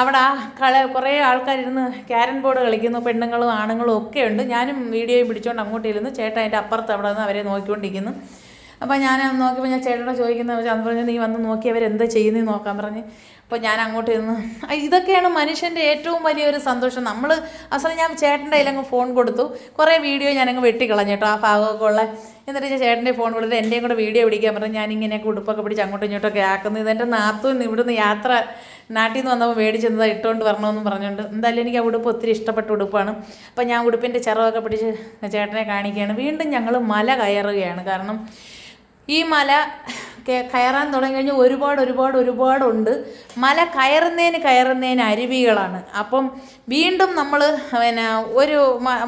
അവിടെ കുറേ ആൾക്കാരിരുന്ന് ക്യാരൻ ബോർഡ് കളിക്കുന്നു. പെണ്ണുങ്ങളും ആണുങ്ങളും ഒക്കെ ഉണ്ട്. ഞാനും വീഡിയോയും പിടിച്ചുകൊണ്ട് അങ്ങോട്ട് ഇരുന്ന് ചേട്ടൻ അതിൻ്റെ അപ്പുറത്ത് അവിടെ നിന്ന് അവരെ നോക്കിക്കൊണ്ടിരിക്കുന്നു. അപ്പോൾ ഞാൻ നോക്കിയപ്പോൾ ഞാൻ ചേട്ടനോട് ചോദിക്കുന്നത് അന്ന് പറഞ്ഞു, നീ വന്ന് നോക്കി അവരെന്താ ചെയ്യുന്നതെന്ന് നോക്കാൻ പറഞ്ഞ്. അപ്പോൾ ഞാൻ അങ്ങോട്ട് ഇരുന്ന് ഇതൊക്കെയാണ് മനുഷ്യൻ്റെ ഏറ്റവും വലിയൊരു സന്തോഷം. നമ്മൾ അവസാനം ഞാൻ ചേട്ടൻ്റെ കയ്യിലങ്ങ് ഫോൺ കൊടുത്തു. കുറേ വീഡിയോ ഞാനങ്ങ് വെട്ടിക്കളഞ്ഞു കേട്ടോ, ആ ഭാഗമൊക്കെ ഉള്ള. എന്നിട്ട് ഞാൻ ചേട്ടൻ്റെ ഫോൺ കൊടുത്ത് എൻ്റെയും കൂടെ വീഡിയോ പിടിക്കാൻ പറഞ്ഞു. ഞാനിങ്ങനെയൊക്കെ ഉടുപ്പൊക്കെ പിടിച്ച് അങ്ങോട്ടും ഇങ്ങോട്ടൊക്കെ ആക്കുന്നു. ഇതെൻ്റെ നാത്തൂൻ ഇവിടുന്ന് നാട്ടിൽ നിന്ന് വന്നപ്പോൾ മേടിച്ചെന്നത് ഇട്ടുകൊണ്ട് വരണമെന്ന് പറഞ്ഞുകൊണ്ട്. എന്തായാലും എനിക്ക് ആ ഉടുപ്പ് ഒത്തിരി ഇഷ്ടപ്പെട്ട ഉടുപ്പാണ്. അപ്പോൾ ഞാൻ ഉടുപ്പിൻ്റെ ചിറകൊക്കെ പിടിച്ച് ചേട്ടനെ കാണിക്കുകയാണ്. വീണ്ടും ഞങ്ങൾ മല കയറുകയാണ്. കാരണം ഈ മല കയറാൻ തുടങ്ങി കഴിഞ്ഞാൽ ഒരുപാടുണ്ട്. മല കയറുന്നതിന് അരുവികളാണ്. അപ്പം വീണ്ടും നമ്മൾ ഒരു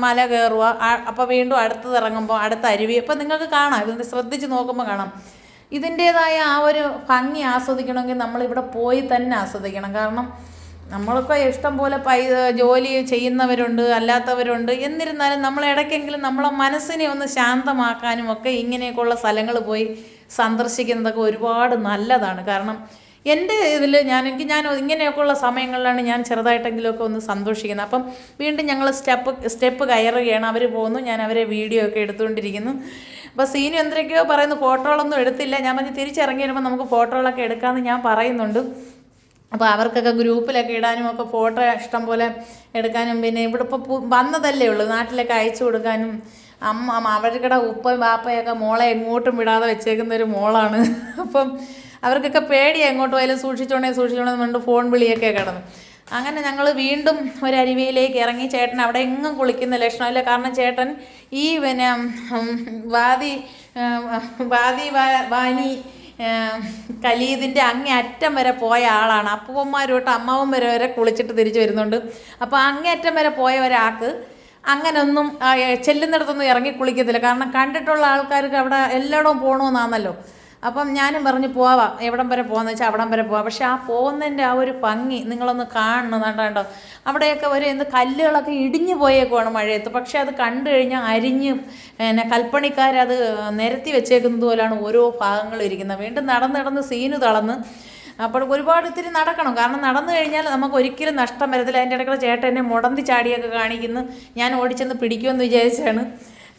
മല കയറുക. അപ്പോൾ വീണ്ടും അടുത്തത് ഇറങ്ങുമ്പോൾ അടുത്ത അരുവി. അപ്പം നിങ്ങൾക്ക് കാണാം, ഇതിൻ്റെ ശ്രദ്ധിച്ച് നോക്കുമ്പോൾ കാണാം. ഇതിൻ്റേതായ ആ ഒരു ഭംഗി ആസ്വദിക്കണമെങ്കിൽ നമ്മളിവിടെ പോയി തന്നെ ആസ്വദിക്കണം. കാരണം നമ്മളൊക്കെ ഇഷ്ടം പോലെ ജോലി ചെയ്യുന്നവരുണ്ട്, അല്ലാത്തവരുണ്ട്. എന്നിരുന്നാലും നമ്മൾ ഇടയ്ക്കെങ്കിലും നമ്മളെ മനസ്സിനെ ഒന്ന് ശാന്തമാക്കാനും ഒക്കെ ഇങ്ങനെയൊക്കെയുള്ള സ്ഥലങ്ങൾ പോയി സന്ദർശിക്കുന്നതൊക്കെ ഒരുപാട് നല്ലതാണ്. കാരണം എൻ്റെ ഇതിൽ ഞാൻ ഇങ്ങനെയൊക്കെയുള്ള സമയങ്ങളിലാണ് ഞാൻ ചെറുതായിട്ടെങ്കിലുമൊക്കെ ഒന്ന് സന്തോഷിക്കുന്നത്. അപ്പം വീണ്ടും ഞങ്ങൾ സ്റ്റെപ്പ് കയറുകയാണ്. അവർ പോകുന്നു, ഞാൻ അവരെ വീഡിയോ ഒക്കെ എടുത്തുകൊണ്ടിരിക്കുന്നു. അപ്പോൾ സീനു എന്തൊക്കെയോ പറയുന്നു, ഫോട്ടോകളൊന്നും എടുത്തില്ല. ഞാൻ പറഞ്ഞ് തിരിച്ചിറങ്ങി വരുമ്പോൾ നമുക്ക് ഫോട്ടോകളൊക്കെ എടുക്കാമെന്ന് ഞാൻ പറയുന്നുണ്ട്. അപ്പോൾ അവർക്കൊക്കെ ഗ്രൂപ്പിലൊക്കെ ഇടാനും ഒക്കെ ഫോട്ടോ ഇഷ്ടം പോലെ എടുക്കാനും, പിന്നെ ഇവിടെ ഇപ്പോൾ വന്നതല്ലേ ഉള്ളൂ, നാട്ടിലൊക്കെ അയച്ചു കൊടുക്കാനും. അവരുടെ ഉപ്പയും ബാപ്പയൊക്കെ മോളെ എങ്ങോട്ടും വിടാതെ വെച്ചേക്കുന്ന ഒരു മോളാണ്. അപ്പം അവർക്കൊക്കെ പേടി എങ്ങോട്ട് പോയാലും സൂക്ഷിച്ചോണേന്ന് പറഞ്ഞിട്ട് ഫോൺ വിളിയൊക്കെ കിടന്നു. അങ്ങനെ ഞങ്ങൾ വീണ്ടും ഒരു അരുവിയിലേക്ക് ഇറങ്ങി. ചേട്ടൻ അവിടെ എങ്ങും കുളിക്കുന്ന ലക്ഷണമില്ല. കാരണം ചേട്ടൻ ഈ വാനി കലീദിൻ്റെ അങ്ങേ അറ്റം വരെ പോയ ആളാണ്. അപ്പൂപ്പന്മാർ തൊട്ട് അമ്മാവൻ വരെ കുളിച്ചിട്ട് തിരിച്ചു വരുന്നുണ്ട്. അപ്പോൾ അങ്ങേ അറ്റം വരെ പോയ ഒരാൾക്ക് അങ്ങനൊന്നും ചെല്ലുന്നിടത്തൊന്നും ഇറങ്ങി കുളിക്കത്തില്ല. കാരണം കണ്ടിട്ടുള്ള ആൾക്കാർക്ക് അവിടെ എല്ലായിടവും പോകണമെന്നാണല്ലോ. അപ്പം ഞാനും പറഞ്ഞു പോവാം, എവിടം വരെ പോകുന്നത് വെച്ചാൽ അവിടം വരെ പോവാം. പക്ഷെ ആ പോകുന്നതിൻ്റെ ആ ഒരു ഭംഗി നിങ്ങളൊന്ന് കാണണം. കണ്ടോ അവിടെയൊക്കെ ഒരു കല്ലുകളൊക്കെ ഇടിഞ്ഞു പോയേക്കുവാണ് മഴയത്ത്. പക്ഷെ അത് കണ്ടു കഴിഞ്ഞാൽ അരിഞ്ഞ് കൽപ്പണിക്കാരത് നിരത്തി വെച്ചേക്കുന്നത് പോലെയാണ് ഓരോ ഭാഗങ്ങളും ഇരിക്കുന്നത്. വീണ്ടും നടന്ന് സീന് തളർന്ന് അപ്പോൾ ഒരുപാട് ഇത്തിരി നടക്കണം. കാരണം നടന്നു കഴിഞ്ഞാൽ നമുക്ക് ഒരിക്കലും നഷ്ടം വരത്തില്ല. അതിൻ്റെ ഇടയ്ക്കുള്ള ചേട്ടൻ എന്നെ മുടന്തി ചാടിയൊക്കെ കാണിക്കുന്നു. ഞാൻ ഓടിച്ചെന്ന് പിടിക്കുമെന്ന് വിചാരിച്ചാണ്.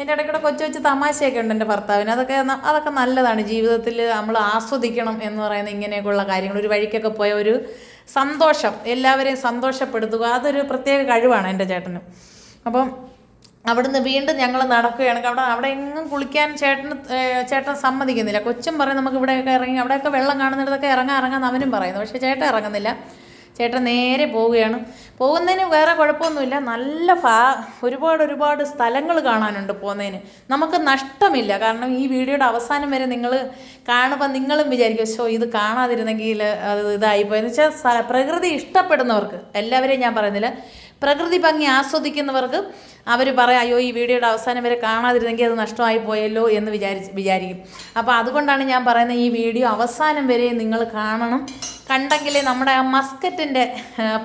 എൻ്റെ ഇടയ്ക്കൂടെ കൊച്ചു തമാശയൊക്കെ ഉണ്ട് എൻ്റെ ഭർത്താവിന്. അതൊക്കെ നല്ലതാണ്. ജീവിതത്തിൽ നമ്മൾ ആസ്വദിക്കണം എന്ന് പറയുന്ന ഇങ്ങനെയൊക്കെയുള്ള കാര്യങ്ങൾ. ഒരു വഴിക്കൊക്കെ പോയ ഒരു സന്തോഷം, എല്ലാവരെയും സന്തോഷപ്പെടുത്തുക, അതൊരു പ്രത്യേക കഴിവാണ് എൻ്റെ ചേട്ടന്. അപ്പം അവിടുന്ന് വീണ്ടും ഞങ്ങൾ നടക്കുകയാണ്. അവിടെ എങ്ങും കുളിക്കാൻ ചേട്ടൻ സമ്മതിക്കുന്നില്ല. കൊച്ചും പറയും നമുക്ക് ഇവിടെയൊക്കെ ഇറങ്ങി, അവിടെയൊക്കെ വെള്ളം കാണുന്നിടത്തൊക്കെ ഇറങ്ങാൻ അവനും പറയുന്നു. പക്ഷേ ചേട്ടൻ ഇറങ്ങുന്നില്ല. ചേട്ടൻ നേരെ പോവുകയാണ്. പോകുന്നതിന് വേറെ കുഴപ്പമൊന്നുമില്ല. നല്ല ഒരുപാട് സ്ഥലങ്ങൾ കാണാനുണ്ട് പോകുന്നതിന്. നമുക്ക് നഷ്ടമില്ല. കാരണം ഈ വീഡിയോയുടെ അവസാനം വരെ നിങ്ങൾ കാണുമ്പോൾ നിങ്ങളും വിചാരിക്കും ഷോ ഇത് കാണാതിരുന്നെങ്കിൽ അത് ഇതായിപ്പോയെന്ന് വെച്ചാൽ പ്രകൃതി ഇഷ്ടപ്പെടുന്നവർക്ക്, എല്ലാവരെയും ഞാൻ പറയുന്നില്ല, പ്രകൃതി ഭംഗി ആസ്വദിക്കുന്നവർക്ക് അവർ പറയാം അയ്യോ ഈ വീഡിയോയുടെ അവസാനം വരെ കാണാതിരുന്നെങ്കിൽ അത് നഷ്ടമായി പോയല്ലോ എന്ന് വിചാരിക്കും. അപ്പോൾ അതുകൊണ്ടാണ് ഞാൻ പറയുന്നത് ഈ വീഡിയോ അവസാനം വരെ നിങ്ങൾ കാണണം. കണ്ടെങ്കിലേ നമ്മുടെ ആ മസ്കറ്റിൻ്റെ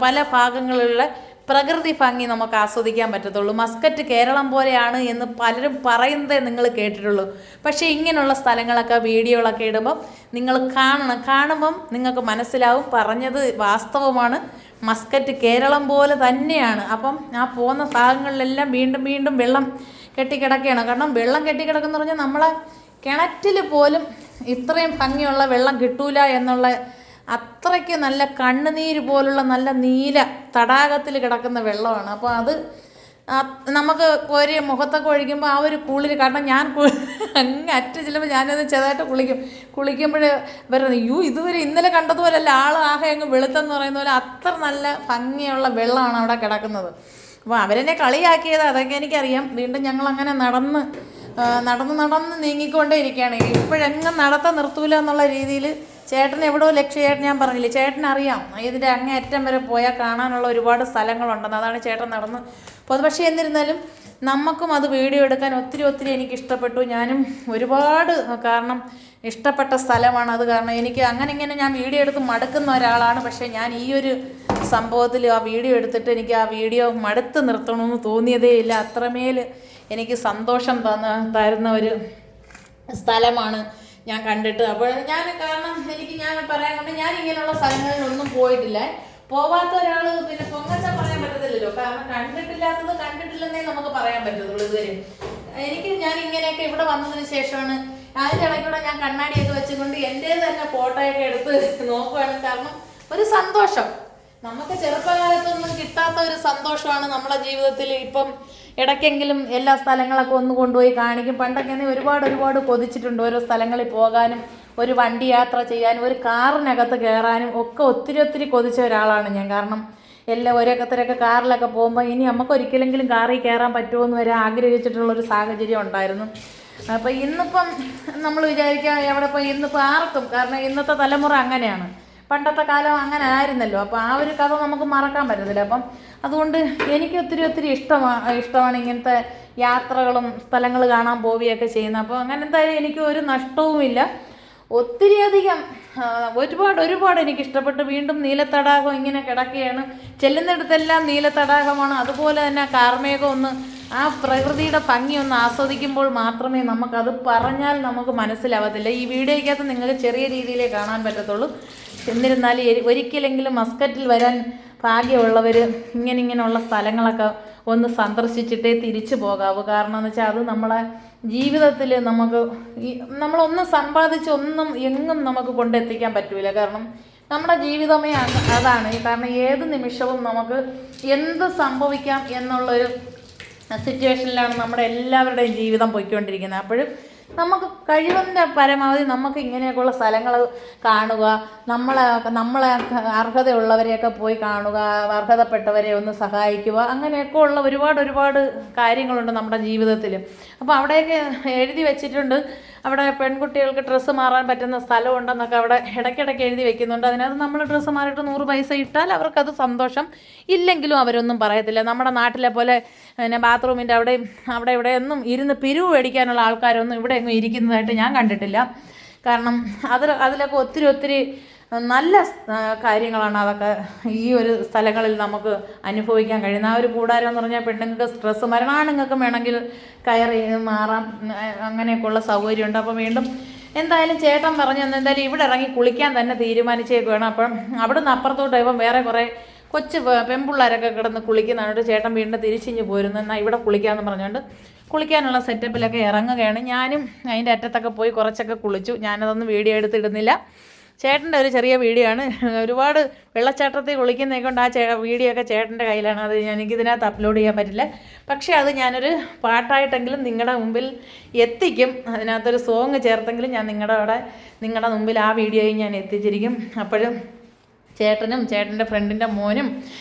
പല ഭാഗങ്ങളിലുള്ള പ്രകൃതി ഭംഗി നമുക്ക് ആസ്വദിക്കാൻ പറ്റത്തുള്ളൂ. മസ്കറ്റ് കേരളം പോലെയാണ് എന്ന് പലരും പറയുന്നതേ നിങ്ങൾ കേട്ടിട്ടുള്ളൂ. പക്ഷേ ഇങ്ങനെയുള്ള സ്ഥലങ്ങളൊക്കെ വീഡിയോകളൊക്കെ ഇടുമ്പം നിങ്ങൾ കാണുമ്പം നിങ്ങൾക്ക് മനസ്സിലാവും പറഞ്ഞത് വാസ്തവമാണ്. മസ്കറ്റ് കേരളം പോലെ തന്നെയാണ്. അപ്പം ആ പോകുന്ന ഭാഗങ്ങളിലെല്ലാം വീണ്ടും വെള്ളം കെട്ടിക്കിടക്കുകയാണ്. കാരണം വെള്ളം കെട്ടിക്കിടക്കുന്ന പറഞ്ഞാൽ നമ്മളെ കിണറ്റിൽ പോലും ഇത്രയും ഭംഗിയുള്ള വെള്ളം കിട്ടൂല എന്നുള്ള അത്രയ്ക്ക് നല്ല കണ്ണുനീര് പോലുള്ള നല്ല നീല തടാകത്തിൽ കിടക്കുന്ന വെള്ളമാണ്. അപ്പോൾ അത് നമുക്ക് ഒരു മുഖത്തൊക്കെ ഒഴിക്കുമ്പോൾ ആ ഒരു കുളിർ, കാരണം ഞാൻ അങ്ങ് അറ്റ ചിലപ്പോൾ ഞാനത് ചെറുതായിട്ട് കുളിക്കുമ്പോൾ വരുന്നത് ഇതുവരെ ഇന്നലെ കണ്ടതുപോലല്ല ആകെ അങ്ങ് വെളുത്തെന്ന് പറയുന്ന പോലെ അത്ര നല്ല ഭംഗിയുള്ള വെള്ളമാണ് അവിടെ കിടക്കുന്നത്. അപ്പോൾ അവരെന്നെ കളിയാക്കിയത് അതൊക്കെ എനിക്കറിയാം. വീണ്ടും ഞങ്ങളങ്ങനെ നടന്ന് നീങ്ങിക്കൊണ്ടേ ഇരിക്കുകയാണ്. ഇപ്പോഴെങ്ങും നിർത്തൂല എന്നുള്ള രീതിയിൽ ചേട്ടൻ എവിടെയോ ചേട്ടൻ ഞാൻ പറഞ്ഞില്ലേ, ചേട്ടനറിയാം ഇതിൻ്റെ അങ്ങേ അറ്റം വരെ പോയാൽ കാണാനുള്ള ഒരുപാട് സ്ഥലങ്ങളുണ്ടെന്ന്. അതാണ് ചേട്ടൻ നടന്ന് പോകുന്നത്. പക്ഷേ എന്നിരുന്നാലും നമുക്കും അത് വീഡിയോ എടുക്കാൻ ഒത്തിരി എനിക്ക് ഇഷ്ടപ്പെട്ടു. ഞാനും ഒരുപാട് കാരണം ഇഷ്ടപ്പെട്ട സ്ഥലമാണ് അത്. കാരണം എനിക്ക് ഇങ്ങനെ ഞാൻ വീഡിയോ എടുത്ത് മടുക്കുന്ന ഒരാളാണ്. പക്ഷേ ഞാൻ ഈ ഒരു സംഭവത്തിൽ ആ വീഡിയോ എടുത്തിട്ട് എനിക്ക് ആ വീഡിയോ മടുത്ത് നിർത്തണമെന്ന് തോന്നിയതേ ഇല്ല. അത്രമേൽ എനിക്ക് സന്തോഷം തരുന്ന ഒരു സ്ഥലമാണ് ഞാൻ കണ്ടിട്ട്. അപ്പോൾ കാരണം ഞാൻ പറയാൻ കൊണ്ട് ഞാൻ ഇങ്ങനെയുള്ള സ്ഥലങ്ങളിലൊന്നും പോയിട്ടില്ല. പോവാത്ത ഒരാൾ പിന്നെ പൊങ്ങച്ച പറയാൻ പറ്റത്തില്ലല്ലോ. കാരണം കണ്ടിട്ടില്ലാത്തത് കണ്ടിട്ടില്ലെന്നേ നമുക്ക് പറയാൻ പറ്റത്തുള്ളൂ. ഇതുവരെ ഞാൻ ഇങ്ങനെയൊക്കെ ഇവിടെ വന്നതിന് ശേഷമാണ് അതിൻ്റെ ഇടയ്ക്കൂടെ ഞാൻ കണ്ണാടിയൊക്കെ വെച്ചുകൊണ്ട് എൻ്റെ തന്നെ ഫോട്ടോയൊക്കെ എടുത്ത് നോക്കുകയാണ്. കാരണം ഒരു സന്തോഷം, നമുക്ക് ചെറുപ്പകാലത്തൊന്നും കിട്ടാത്ത ഒരു സന്തോഷമാണ് നമ്മുടെ ജീവിതത്തിൽ. ഇപ്പം ഇടയ്ക്കെങ്കിലും എല്ലാ സ്ഥലങ്ങളൊക്കെ ഒന്ന് കൊണ്ടുപോയി കാണിക്കും. പണ്ടൊക്കെ ഒരുപാട് കൊതിച്ചിട്ടുണ്ട് ഓരോ സ്ഥലങ്ങളിൽ പോകാനും, ഒരു വണ്ടി യാത്ര ചെയ്യാനും, ഒരു കാറിനകത്ത് കയറാനും ഒക്കെ ഒത്തിരി കൊതിച്ച ഒരാളാണ് ഞാൻ. കാരണം ഓരോരുത്തരൊക്കെ കാറിലൊക്കെ പോകുമ്പോൾ ഇനി നമുക്ക് ഒരിക്കലെങ്കിലും കാറിൽ കയറാൻ പറ്റുമോ എന്ന് വരെ ആഗ്രഹിച്ചിട്ടുള്ളൊരു സാഹചര്യം ഉണ്ടായിരുന്നു. അപ്പോൾ ഇന്നിപ്പം നമ്മൾ വിചാരിക്കാം എവിടെ പോയി, ഇന്നിപ്പോൾ ആർക്കും, കാരണം ഇന്നത്തെ തലമുറ അങ്ങനെയാണ്. പണ്ടത്തെ കാലം അങ്ങനെ ആയിരുന്നല്ലോ. അപ്പോൾ ആ ഒരു കഥ നമുക്ക് മറക്കാൻ പറ്റത്തില്ല. അപ്പം അതുകൊണ്ട് എനിക്ക് ഒത്തിരി ഇഷ്ടമാണ് ഇങ്ങനത്തെ യാത്രകളും സ്ഥലങ്ങൾ കാണാൻ പോവുകയൊക്കെ ചെയ്യുന്നത്. അപ്പോൾ അങ്ങനെ എന്തായാലും എനിക്ക് ഒരു നഷ്ടവുമില്ല. ഒത്തിരിയധികം ഒരുപാട് എനിക്ക് ഇഷ്ടപ്പെട്ടു. വീണ്ടും നീലത്തടാകം ഇങ്ങനെ കിടക്കുകയാണ്. ചെല്ലുന്നിടത്തെല്ലാം നീലത്തടാകമാണ്. അതുപോലെ തന്നെ കാർമേഘം ആ പ്രകൃതിയുടെ ഭംഗി ആസ്വദിക്കുമ്പോൾ മാത്രമേ നമുക്കത് പറഞ്ഞാൽ നമുക്ക് മനസ്സിലാവത്തില്ല. ഈ വീഡിയോയ്ക്കകത്ത് നിങ്ങൾക്ക് ചെറിയ രീതിയിലേ കാണാൻ പറ്റത്തുള്ളൂ. എന്നിരുന്നാലും ഒരിക്കലെങ്കിലും മസ്കറ്റിൽ വരാൻ ഭാഗ്യമുള്ളവർ ഇങ്ങനെയുള്ള സ്ഥലങ്ങളൊക്കെ സന്ദർശിച്ചിട്ടേ തിരിച്ചു പോകാവൂ. കാരണം എന്ന് വെച്ചാൽ അത് നമ്മളെ ജീവിതത്തിൽ നമ്മളൊന്നും സമ്പാദിച്ച് എങ്ങും നമുക്ക് കൊണ്ടെത്തിക്കാൻ പറ്റില്ല. കാരണം നമ്മുടെ ജീവിതമേ അതാണ്. കാരണം ഏത് നിമിഷവും നമുക്ക് എന്ത് സംഭവിക്കാം എന്നുള്ളൊരു സിറ്റുവേഷനിലാണ് നമ്മുടെ എല്ലാവരുടെയും ജീവിതം പോയിക്കൊണ്ടിരിക്കുന്നത്. അപ്പോഴും നമുക്ക് കഴിവിൻ്റെ പരമാവധി നമുക്ക് ഇങ്ങനെയൊക്കെയുള്ള സ്ഥലങ്ങൾ കാണുക, നമ്മളെ അർഹതയുള്ളവരെയൊക്കെ പോയി കാണുക, അർഹതപ്പെട്ടവരെ സഹായിക്കുക, അങ്ങനെയൊക്കെ ഉള്ള ഒരുപാട് കാര്യങ്ങളുണ്ട് നമ്മുടെ ജീവിതത്തിൽ. അപ്പോൾ അവിടെയൊക്കെ എഴുതി വെച്ചിട്ടുണ്ട് അവിടെ പെൺകുട്ടികൾക്ക് ഡ്രസ്സ് മാറാൻ പറ്റുന്ന സ്ഥലമുണ്ടെന്നൊക്കെ അവിടെ ഇടയ്ക്കിടയ്ക്ക് എഴുതി വെക്കുന്നുണ്ട്. അതിനകത്ത് നമ്മൾ ഡ്രസ്സ് മാറിയിട്ട് 100 പൈസ ഇട്ടാൽ അവർക്കത് സന്തോഷം. ഇല്ലെങ്കിലും അവരൊന്നും പറയത്തില്ല. നമ്മുടെ നാട്ടിലെ പോലെ പിന്നെ ബാത്റൂമിൻ്റെ അവിടെ ഇവിടെ ഒന്നും ഇരുന്ന് പിരിവ് മേടിക്കാനുള്ള ആൾക്കാരൊന്നും ഇവിടെ എങ്ങും ഇരിക്കുന്നതായിട്ട് ഞാൻ കണ്ടിട്ടില്ല. കാരണം അതിലൊക്കെ ഒത്തിരി നല്ല കാര്യങ്ങളാണ് അതൊക്കെ ഈ ഒരു സ്ഥലങ്ങളിൽ നമുക്ക് അനുഭവിക്കാൻ കഴിയുന്ന. ആ ഒരു കൂടാരം എന്ന് പറഞ്ഞാൽ പെണ്ണുങ്ങൾക്ക് സ്ട്രെസ്സ് ആണുങ്ങൾക്കും വേണമെങ്കിൽ കയറി മാറാം, അങ്ങനെയൊക്കെയുള്ള സൗകര്യമുണ്ട്. അപ്പോൾ വീണ്ടും എന്തായാലും ചേട്ടൻ പറഞ്ഞു എന്തായാലും ഇവിടെ ഇറങ്ങി കുളിക്കാൻ തന്നെ തീരുമാനിച്ചേക്കുവാണ്. അപ്പം അവിടുന്ന് അപ്പുറത്തോട്ട് ഇപ്പം വേറെ കുറേ കൊച്ചു പെൺപിള്ളേരൊക്കെ കിടന്ന് കുളിക്കുന്നതുകൊണ്ട് ചേട്ടൻ വീണ്ടും തിരിച്ചിഞ്ഞ് പോരുന്നു. എന്നാൽ ഇവിടെ കുളിക്കാമെന്ന് പറഞ്ഞുകൊണ്ട് കുളിക്കാനുള്ള സെറ്റപ്പിലൊക്കെ ഇറങ്ങുകയാണ്. ഞാനും അതിൻ്റെ അറ്റത്തൊക്കെ പോയി കുറച്ചൊക്കെ കുളിച്ചു. ഞാനതൊന്നും വീഡിയോ എടുത്തിടുന്നില്ല. ചേട്ടൻ്റെ ഒരു ചെറിയ വീഡിയോ ആണ്. ഒരുപാട് വെള്ളച്ചാട്ടത്തിൽ കുളിക്കുന്നതൊക്കെ കൊണ്ട് ആ വീഡിയോ ഒക്കെ ചേട്ടൻ്റെ കയ്യിലാണ്. അത് എനിക്കിതിനകത്ത് അപ്ലോഡ് ചെയ്യാൻ പറ്റില്ല. പക്ഷേ അത് ഞാനൊരു പാട്ടായിട്ടെങ്കിലും നിങ്ങളുടെ മുമ്പിൽ എത്തിക്കും. അതിനകത്തൊരു സോങ് ചേർത്തെങ്കിലും ഞാൻ നിങ്ങളുടെ മുമ്പിൽ ആ വീഡിയോയും ഞാൻ എത്തിച്ചിരിക്കും. അപ്പോഴും ചേട്ടനും ചേട്ടൻ്റെ ഫ്രണ്ടിൻ്റെ മോനും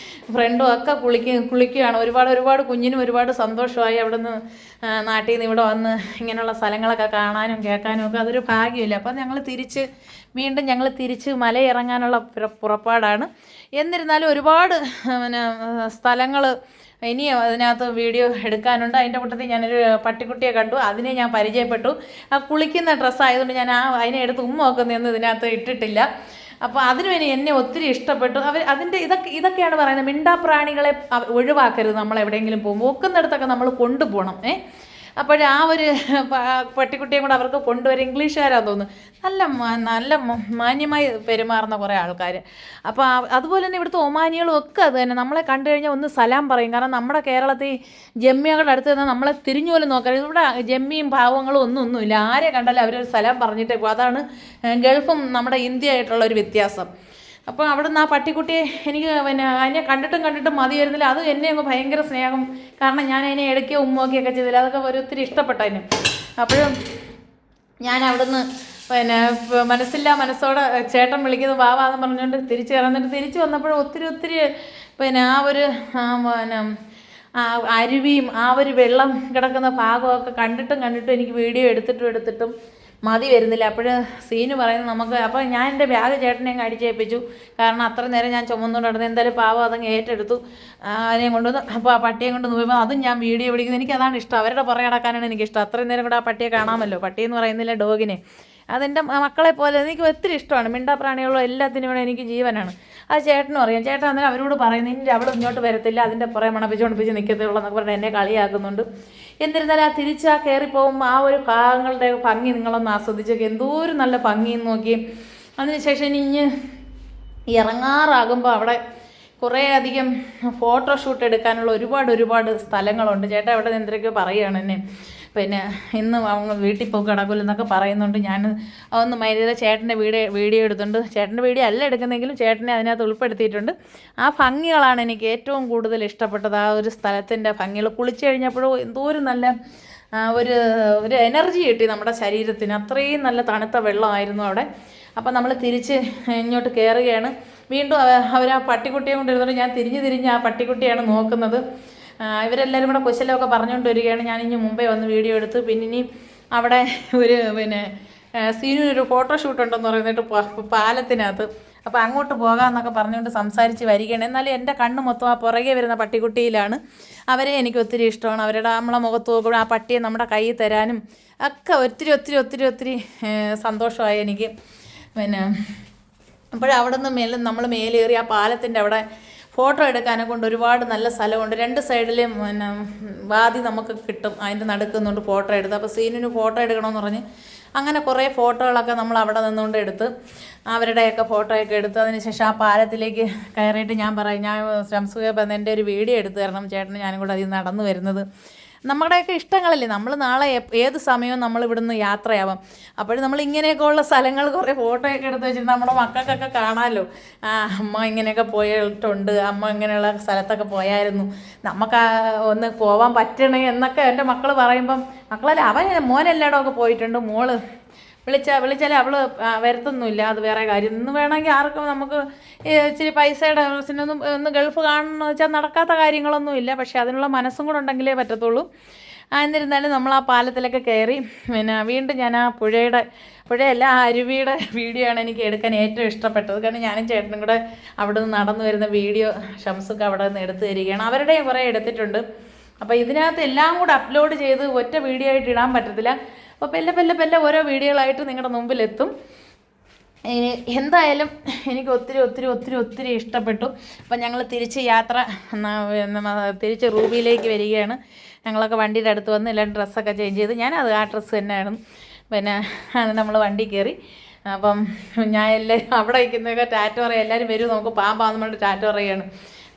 ഫ്രണ്ടും ഒക്കെ കുളിക്കുകയാണ്. ഒരുപാട് കുഞ്ഞിനും ഒരുപാട് സന്തോഷമായി. അവിടെ നിന്ന് നാട്ടിൽ നിന്ന് ഇവിടെ വന്ന് ഇങ്ങനെയുള്ള സ്ഥലങ്ങളൊക്കെ കാണാനും കേൾക്കാനും ഒക്കെ അതൊരു ഭാഗ്യമില്ല. അപ്പം ഞങ്ങൾ തിരിച്ച് മലയിറങ്ങാനുള്ള പുറപ്പാടാണ്. എന്നിരുന്നാലും ഒരുപാട് പിന്നെ സ്ഥലങ്ങൾ ഇനിയും അതിനകത്ത് വീഡിയോ എടുക്കാനുണ്ട്. അതിൻ്റെ കൂട്ടത്തിൽ ഞാനൊരു പട്ടിക്കുട്ടിയെ കണ്ടു, അതിനെ ഞാൻ പരിചയപ്പെട്ടു. ആ കുളിക്കുന്ന ഡ്രസ്സായതുകൊണ്ട് ഞാൻ അതിനെ എടുത്ത് വെക്കുന്നതൊന്നും ഇതിനകത്ത് ഇട്ടിട്ടില്ല. അപ്പോൾ അതിനു വേണ്ടി എന്നെ ഒത്തിരി ഇഷ്ടപ്പെട്ടു. അതിൻ്റെ ഇതൊക്കെയാണ് പറയുന്നത്, മിണ്ടാപ്രാണികളെ ഒഴിവാക്കരുത്. നമ്മൾ എവിടെയെങ്കിലും പോകുമ്പോൾ ഒക്കുന്നിടത്തൊക്കെ നമ്മൾ കൊണ്ടുപോകണം. അപ്പോൾ ആ ഒരു പട്ടിക്കുട്ടിയും കൂടെ അവർക്ക് കൊണ്ടുവരും. ഇംഗ്ലീഷുകാരാന്ന് തോന്നുന്നു. നല്ല മാന്യമായി പെരുമാറുന്ന കുറേ ആൾക്കാർ. അപ്പോൾ അതുപോലെ തന്നെ ഇവിടുത്തെ ഒമാനികളും ഒക്കെ അത് തന്നെ. നമ്മളെ കണ്ടു കഴിഞ്ഞാൽ ഒന്ന് സലാം പറയും. കാരണം നമ്മുടെ കേരളത്തിൽ ജമ്മികളുടെ അടുത്ത് നിന്ന് നമ്മളെ തിരിഞ്ഞു പോലും നോക്കരുത്. ഇവിടെ ജമ്മിയും പാവങ്ങളും ഒന്നുമില്ല. ആരെ കണ്ടാലും അവരൊരു സലാം പറഞ്ഞിട്ടേ പോകും. അതാണ് ഗൾഫും നമ്മുടെ ഇന്ത്യ ആയിട്ടുള്ള ഒരു വ്യത്യാസം. അപ്പോൾ അവിടെ നിന്ന് ആ പട്ടിക്കുട്ടിയെ എനിക്ക് അതിനെ കണ്ടിട്ടും മതി വരുന്നില്ല. അത് എന്നെ അങ്ങ് ഭയങ്കര സ്നേഹം. കാരണം ഞാൻ അതിനെ ഇടയ്ക്ക് ഉമ്മൊക്കെയൊക്കെ ചെയ്തില്ല. അതൊക്കെ ഒത്തിരി ഇഷ്ടപ്പെട്ടതിന്. അപ്പോഴും ഞാൻ അവിടുന്ന് മനസ്സോടെ ചേട്ടൻ വിളിക്കുന്നത് വാവാന്ന് പറഞ്ഞുകൊണ്ട് തിരിച്ചു വന്നപ്പോഴും ഒത്തിരി ആ ഒരു അരുവിയും ആ ഒരു വെള്ളം കിടക്കുന്ന ഭാഗമൊക്കെ കണ്ടിട്ടും എനിക്ക് വീഡിയോ എടുത്തിട്ടും മതി വരുന്നില്ല. അപ്പോൾ സീന് പറയുന്നത് അപ്പോൾ ഞാൻ എൻ്റെ ബാഗ് ചേട്ടനെ അങ്ങ് അടിച്ചേൽപ്പിച്ചു. കാരണം അത്ര നേരം ഞാൻ ചുമന്നുകൊണ്ട് നടന്നത്. എന്തായാലും പാവം അതങ്ങ് ഏറ്റെടുത്തു. അതിനെയും കൊണ്ടുവന്ന് അപ്പോൾ ആ പട്ടിയെ കൊണ്ട് നോക്കുമ്പോൾ അതും ഞാൻ വീഡിയോ പിടിക്കുന്നത്. എനിക്കതാണ് ഇഷ്ടം. അവരുടെ പുറകെ നടക്കാനാണ് എനിക്കിഷ്ടം. അത്രയും നേരം കൂടെ ആ പട്ടിയെ കാണാമല്ലോ. പട്ടിയെന്ന് പറയുന്നില്ല, ഡോഗിനെ. അതെൻ്റെ മക്കളെ പോലെ എനിക്ക് ഒത്തിരി ഇഷ്ടമാണ്. മിണ്ടാപ്രാണികളും എല്ലാത്തിനും കൂടെ എനിക്ക് ജീവനാണ്. അത് ചേട്ടനും അറിയാം. ചേട്ടൻ അന്നേരം അവരോട് പറയുന്നത് ഇനി അവൾ ഇങ്ങോട്ട് വരത്തില്ല, അതിൻ്റെ പുറകെ മണപ്പിച്ച് നിൽക്കത്തുള്ളൂ എന്നൊക്കെ പറഞ്ഞ് എന്നെ കളിയാക്കുന്നുണ്ട്. എന്നിരുന്നാലും ആ കയറിപ്പോകുമ്പോൾ ആ ഒരു ഭാഗങ്ങളുടെ ഭംഗി നിങ്ങളൊന്ന് ആസ്വദിച്ചൊക്കെ എന്തോരം നല്ല ഭംഗിയെന്ന് നോക്കി. അതിനുശേഷം ഇനി ഇറങ്ങാറാകുമ്പോൾ അവിടെ കുറേ അധികം ഫോട്ടോഷൂട്ട് എടുക്കാനുള്ള ഒരുപാട് സ്ഥലങ്ങളുണ്ട്. ചേട്ടാ അവിടെ എന്തൊക്കെയോ പറയുകയാണ് എന്നെ. ഇന്ന് அவங்க വീട്ടിൽ പോയി കിടക്കില്ലെന്നൊക്കെ പറയുന്നുണ്ട്. ഞാൻ അതൊന്നും മൈൻഡ് ചേട്ടൻ്റെ വീഡിയോ എടുത്തുണ്ട്. ചേട്ടൻ്റെ വീഡിയോ അല്ല എടുക്കുന്നെങ്കിലും ചേട്ടനെ അതിനകത്ത് ഉൾപ്പെടുത്തിയിട്ടുണ്ട്. ആ ഭംഗികളാണ് എനിക്ക് ഏറ്റവും കൂടുതൽ ഇഷ്ടപ്പെട്ടത്. ആ ഒരു സ്ഥലത്തിൻ്റെ ഭംഗികൾ കുളിച്ച് കഴിഞ്ഞപ്പോഴും എന്തോരം നല്ല ഒരു എനർജി കിട്ടി നമ്മുടെ ശരീരത്തിന്. അത്രയും നല്ല തണുത്ത വെള്ളമായിരുന്നു അവിടെ. അപ്പം നമ്മൾ തിരിച്ച് ഇങ്ങോട്ട് കയറുകയാണ്. വീണ്ടും അവർ ആ പട്ടിക്കുട്ടിയെ കൊണ്ടിരുന്നുകൊണ്ട് ഞാൻ തിരിഞ്ഞ് ആ പട്ടിക്കുട്ടിയാണ് നോക്കുന്നത്. ഇവരെല്ലാവരും കൂടെ കുശലമൊക്കെ പറഞ്ഞുകൊണ്ട് വരികയാണ്. ഞാനിനി മുമ്പേ വന്ന് വീഡിയോ എടുത്ത് ഇനി അവിടെ ഒരു സീനിനൊരു ഫോട്ടോഷൂട്ട് ഉണ്ടെന്ന് പറയുന്നിട്ട് പാലത്തിനകത്ത്. അപ്പോൾ അങ്ങോട്ട് പോകാമെന്നൊക്കെ പറഞ്ഞുകൊണ്ട് സംസാരിച്ച് വരികയാണ്. എന്നാലും എൻ്റെ കണ്ണ് മൊത്തം ആ പുറകെ വരുന്ന പട്ടിക്കുട്ടിയിലാണ്. അവരെ എനിക്ക് ഒത്തിരി ഇഷ്ടമാണ്. അവരുടെ നമ്മളെ മുഖത്ത് നോക്കുമ്പോൾ ആ പട്ടിയെ നമ്മുടെ കയ്യിൽ തരാനും ഒക്കെ ഒത്തിരി സന്തോഷമായി എനിക്ക്. അപ്പോഴവിടെ നിന്ന് നമ്മൾ മേലേറി ആ പാലത്തിൻ്റെ അവിടെ ഫോട്ടോ എടുക്കാനെ കൊണ്ട് ഒരുപാട് നല്ല സ്ഥലമുണ്ട്. 2 സൈഡിലും വാതി നമുക്ക് കിട്ടും. അതിൻ്റെ നടുക്കുന്നുണ്ട് ഫോട്ടോ എടുത്ത്. അപ്പോൾ സീനിന് ഫോട്ടോ എടുക്കണമെന്ന് പറഞ്ഞ് അങ്ങനെ കുറേ ഫോട്ടോകളൊക്കെ നമ്മൾ അവിടെ നിന്നുകൊണ്ട് എടുത്ത് അവരുടെയൊക്കെ ഫോട്ടോയൊക്കെ എടുത്ത് അതിനുശേഷം ആ പാലത്തിലേക്ക് കയറിയിട്ട് ഞാൻ ശംസുഖ എൻ്റെ ഒരു വീഡിയോ എടുത്ത് തരണം ചേട്ടന്, ഞാനും കൂടെ അതിൽ നടന്നു വരുന്നത്. നമ്മുടെയൊക്കെ ഇഷ്ടങ്ങളല്ലേ. നമ്മൾ നാളെ ഏത് സമയവും നമ്മൾ ഇവിടുന്ന് യാത്രയാവാം. അപ്പോൾ നമ്മൾ ഇങ്ങനെയൊക്കെ ഉള്ള സ്ഥലങ്ങൾ കുറേ ഫോട്ടോയൊക്കെ എടുത്ത് വെച്ചിട്ട് നമ്മുടെ മക്കൾക്കൊക്കെ കാണാമല്ലോ. അമ്മ ഇങ്ങനെയൊക്കെ പോയിട്ടുണ്ട്, അമ്മ ഇങ്ങനെയുള്ള സ്ഥലത്തൊക്കെ പോയായിരുന്നു, നമുക്ക് ഒന്ന് പോകാൻ പറ്റണേ എന്നൊക്കെ എൻ്റെ മക്കൾ പറയുമ്പം മക്കളല്ല മോനെല്ലായിടമൊക്കെ പോയിട്ടുണ്ട്. മോള് വിളിച്ചാൽ അവൾ വരുത്തൊന്നുമില്ല. അത് വേറെ കാര്യം. ഇന്ന് വേണമെങ്കിൽ ആർക്കും നമുക്ക് ഇച്ചിരി പൈസയുടെ ഒന്ന് ഗൾഫ് കാണണമെന്ന് വെച്ചാൽ നടക്കാത്ത കാര്യങ്ങളൊന്നുമില്ല. പക്ഷേ അതിനുള്ള മനസ്സും കൂടെ ഉണ്ടെങ്കിലേ പറ്റത്തുള്ളൂ. എന്നിരുന്നാലും നമ്മൾ ആ പാലത്തിലൊക്കെ കയറി പിന്നെ വീണ്ടും ഞാൻ ആ പുഴയല്ല ആ അരുവിയുടെ വീഡിയോ ആണ് എനിക്ക് എടുക്കാൻ ഏറ്റവും ഇഷ്ടപ്പെട്ടത്. കാരണം ഞാനും ചേട്ടനും കൂടെ അവിടെ നിന്ന് നടന്നു വരുന്ന വീഡിയോ ഷംസൊക്കെ അവിടെ നിന്ന് എടുത്തു തരികയാണ്. അവരുടെയും കുറേ എടുത്തിട്ടുണ്ട്. അപ്പോൾ ഇതിനകത്ത് എല്ലാം കൂടെ അപ്ലോഡ് ചെയ്ത് ഒറ്റ വീഡിയോ ആയിട്ട് ഇടാൻ പറ്റത്തില്ല. അപ്പോൾ പെല്ലെ ഓരോ വീഡിയോകളായിട്ട് നിങ്ങളുടെ മുമ്പിലെത്തും. എന്തായാലും എനിക്ക് ഒത്തിരി ഇഷ്ടപ്പെട്ടു. അപ്പം ഞങ്ങൾ തിരിച്ച് റൂബിയിലേക്ക് വരികയാണ്. ഞങ്ങളൊക്കെ വണ്ടിയുടെ അടുത്ത് വന്ന് എല്ലാം ഡ്രസ്സൊക്കെ ചേഞ്ച് ചെയ്ത് ആ ഡ്രസ്സ് തന്നെയാണ്. പിന്നെ അത് നമ്മൾ വണ്ടി കയറി. അപ്പം ഞാൻ എല്ലാവരും അവിടെ വയ്ക്കുന്നതൊക്കെ ടാറ്റ പറയുക, എല്ലാവരും വരും നമുക്ക് പാമ്പാന്ന് പറഞ്ഞിട്ട് ടാറ്റ പറയുകയാണ്.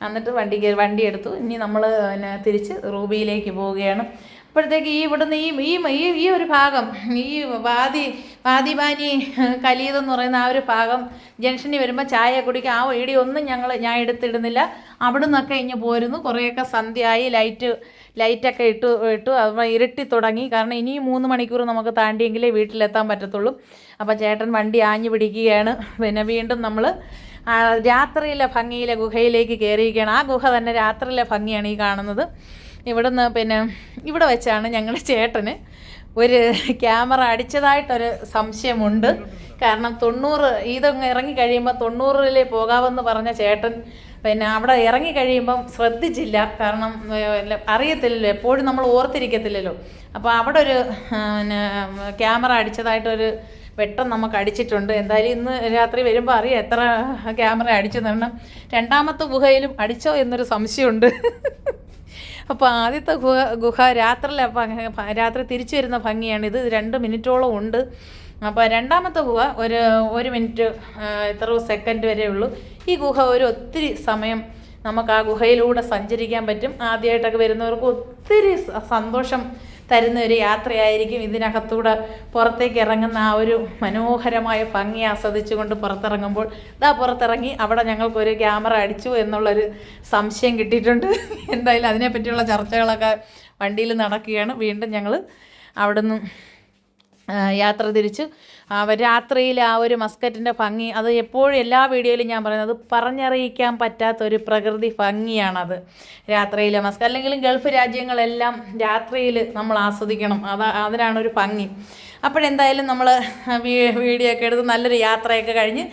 എന്നിട്ട് വണ്ടി എടുത്തു. ഇനി നമ്മൾ പിന്നെ തിരിച്ച് റൂബിയിലേക്ക് പോവുകയാണ്. അപ്പോഴത്തേക്ക് ഇവിടുന്ന് ഈ ഒരു ഭാഗം, ഈ വാദിബാനി കലീദ് എന്ന് പറയുന്ന ആ ഒരു ഭാഗം ജംഗ്ഷനിൽ വരുമ്പോൾ ചായ കുടിക്കുക ആ വീഡിയോ ഒന്നും ഞാൻ എടുത്തിടുന്നില്ല. അവിടെ നിന്നൊക്കെ ഇഞ്ഞ് പോരുന്നു. കുറേയൊക്കെ സന്ധ്യയായി, ലൈറ്റൊക്കെ ഇട്ടു അത് ഇരുട്ടി തുടങ്ങി. കാരണം ഇനിയും 3 മണിക്കൂർ നമുക്ക് താണ്ടിയെങ്കിലേ വീട്ടിലെത്താൻ പറ്റത്തുള്ളൂ. അപ്പോൾ ചേട്ടൻ വണ്ടി ആഞ്ഞു പിടിക്കുകയാണ്. പിന്നെ വീണ്ടും നമ്മൾ രാത്രിയിലെ ഭംഗിയിലെ ഗുഹയിലേക്ക് കയറിയിരിക്കുകയാണ്. ആ ഗുഹ തന്നെ രാത്രിയിലെ ഭംഗിയാണ് ഈ കാണുന്നത്. ഇവിടെ വെച്ചാണ് ഞങ്ങളുടെ ചേട്ടന് ഒരു ക്യാമറ അടിച്ചതായിട്ടൊരു സംശയമുണ്ട്. കാരണം 90 ഇതൊന്ന് ഇറങ്ങിക്കഴിയുമ്പോൾ 90-ൽ പോകാമെന്ന് പറഞ്ഞ ചേട്ടൻ പിന്നെ അവിടെ ഇറങ്ങിക്കഴിയുമ്പം ശ്രദ്ധിച്ചില്ല. കാരണം അറിയത്തില്ലല്ലോ, എപ്പോഴും നമ്മൾ ഓർത്തിരിക്കത്തില്ലല്ലോ. അപ്പോൾ അവിടെ ഒരു ക്യാമറ അടിച്ചതായിട്ടൊരു വെട്ടം നമുക്ക് അടിച്ചിട്ടുണ്ട്. എന്തായാലും ഇന്ന് രാത്രി വരുമ്പോൾ അറിയാം എത്ര ക്യാമറ അടിച്ചു. കാരണം രണ്ടാമത്തെ ഗുഹയിലും അടിച്ചോ എന്നൊരു സംശയമുണ്ട്. അപ്പോൾ ആദ്യത്തെ ഗുഹ രാത്രി തിരിച്ചു വരുന്ന ഭംഗിയാണിത്. 2 മിനിറ്റോളം ഉണ്ട്. അപ്പോൾ രണ്ടാമത്തെ ഗുഹ ഒരു മിനിറ്റ് എത്ര സെക്കൻഡ് വരെ ഉള്ളൂ. ഈ ഗുഹ ഒത്തിരി സമയം നമുക്ക് ആ ഗുഹയിലൂടെ സഞ്ചരിക്കാൻ പറ്റും. ആദ്യമായിട്ടൊക്കെ വരുന്നവർക്ക് ഒത്തിരി സന്തോഷം തരുന്ന ഒരു യാത്രയായിരിക്കും. ഇതിനകത്തൂടെ പുറത്തേക്ക് ഇറങ്ങുന്ന ആ ഒരു മനോഹരമായ ഭംഗി ആസ്വദിച്ചുകൊണ്ട് പുറത്തിറങ്ങുമ്പോൾ പുറത്തിറങ്ങി അവിടെ ഞങ്ങൾക്കൊരു ക്യാമറ അടിച്ചു എന്നുള്ളൊരു സംശയം കിട്ടിയിട്ടുണ്ട്. എന്തായാലും അതിനെപ്പറ്റിയുള്ള ചർച്ചകളൊക്കെ വണ്ടിയിൽ നടക്കുകയാണ്. വീണ്ടും ഞങ്ങൾ അവിടുന്ന് യാത്ര തിരിച്ചു. രാത്രിയിൽ ആ ഒരു മസ്കറ്റിൻ്റെ ഭംഗി അത് എപ്പോഴും എല്ലാ വീഡിയോയിലും ഞാൻ പറയുന്നത് പറഞ്ഞറിയിക്കാൻ പറ്റാത്തൊരു പ്രകൃതി ഭംഗിയാണത് രാത്രിയിലെ മസ്കറ്റ്. അല്ലെങ്കിലും ഗൾഫ് രാജ്യങ്ങളെല്ലാം രാത്രിയിൽ നമ്മൾ ആസ്വദിക്കണം. അതിനാണൊരു ഭംഗി. അപ്പോഴെന്തായാലും നമ്മൾ വീഡിയോ ഒക്കെ എടുത്ത് നല്ലൊരു യാത്രയൊക്കെ കഴിഞ്ഞ്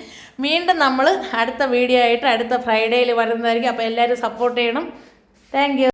വീണ്ടും നമ്മൾ അടുത്ത വീഡിയോ ആയിട്ട് അടുത്ത ഫ്രൈഡേയിൽ വരുന്നതായിരിക്കും. അപ്പോൾ എല്ലാവരും സപ്പോർട്ട് ചെയ്യണം. Thank you.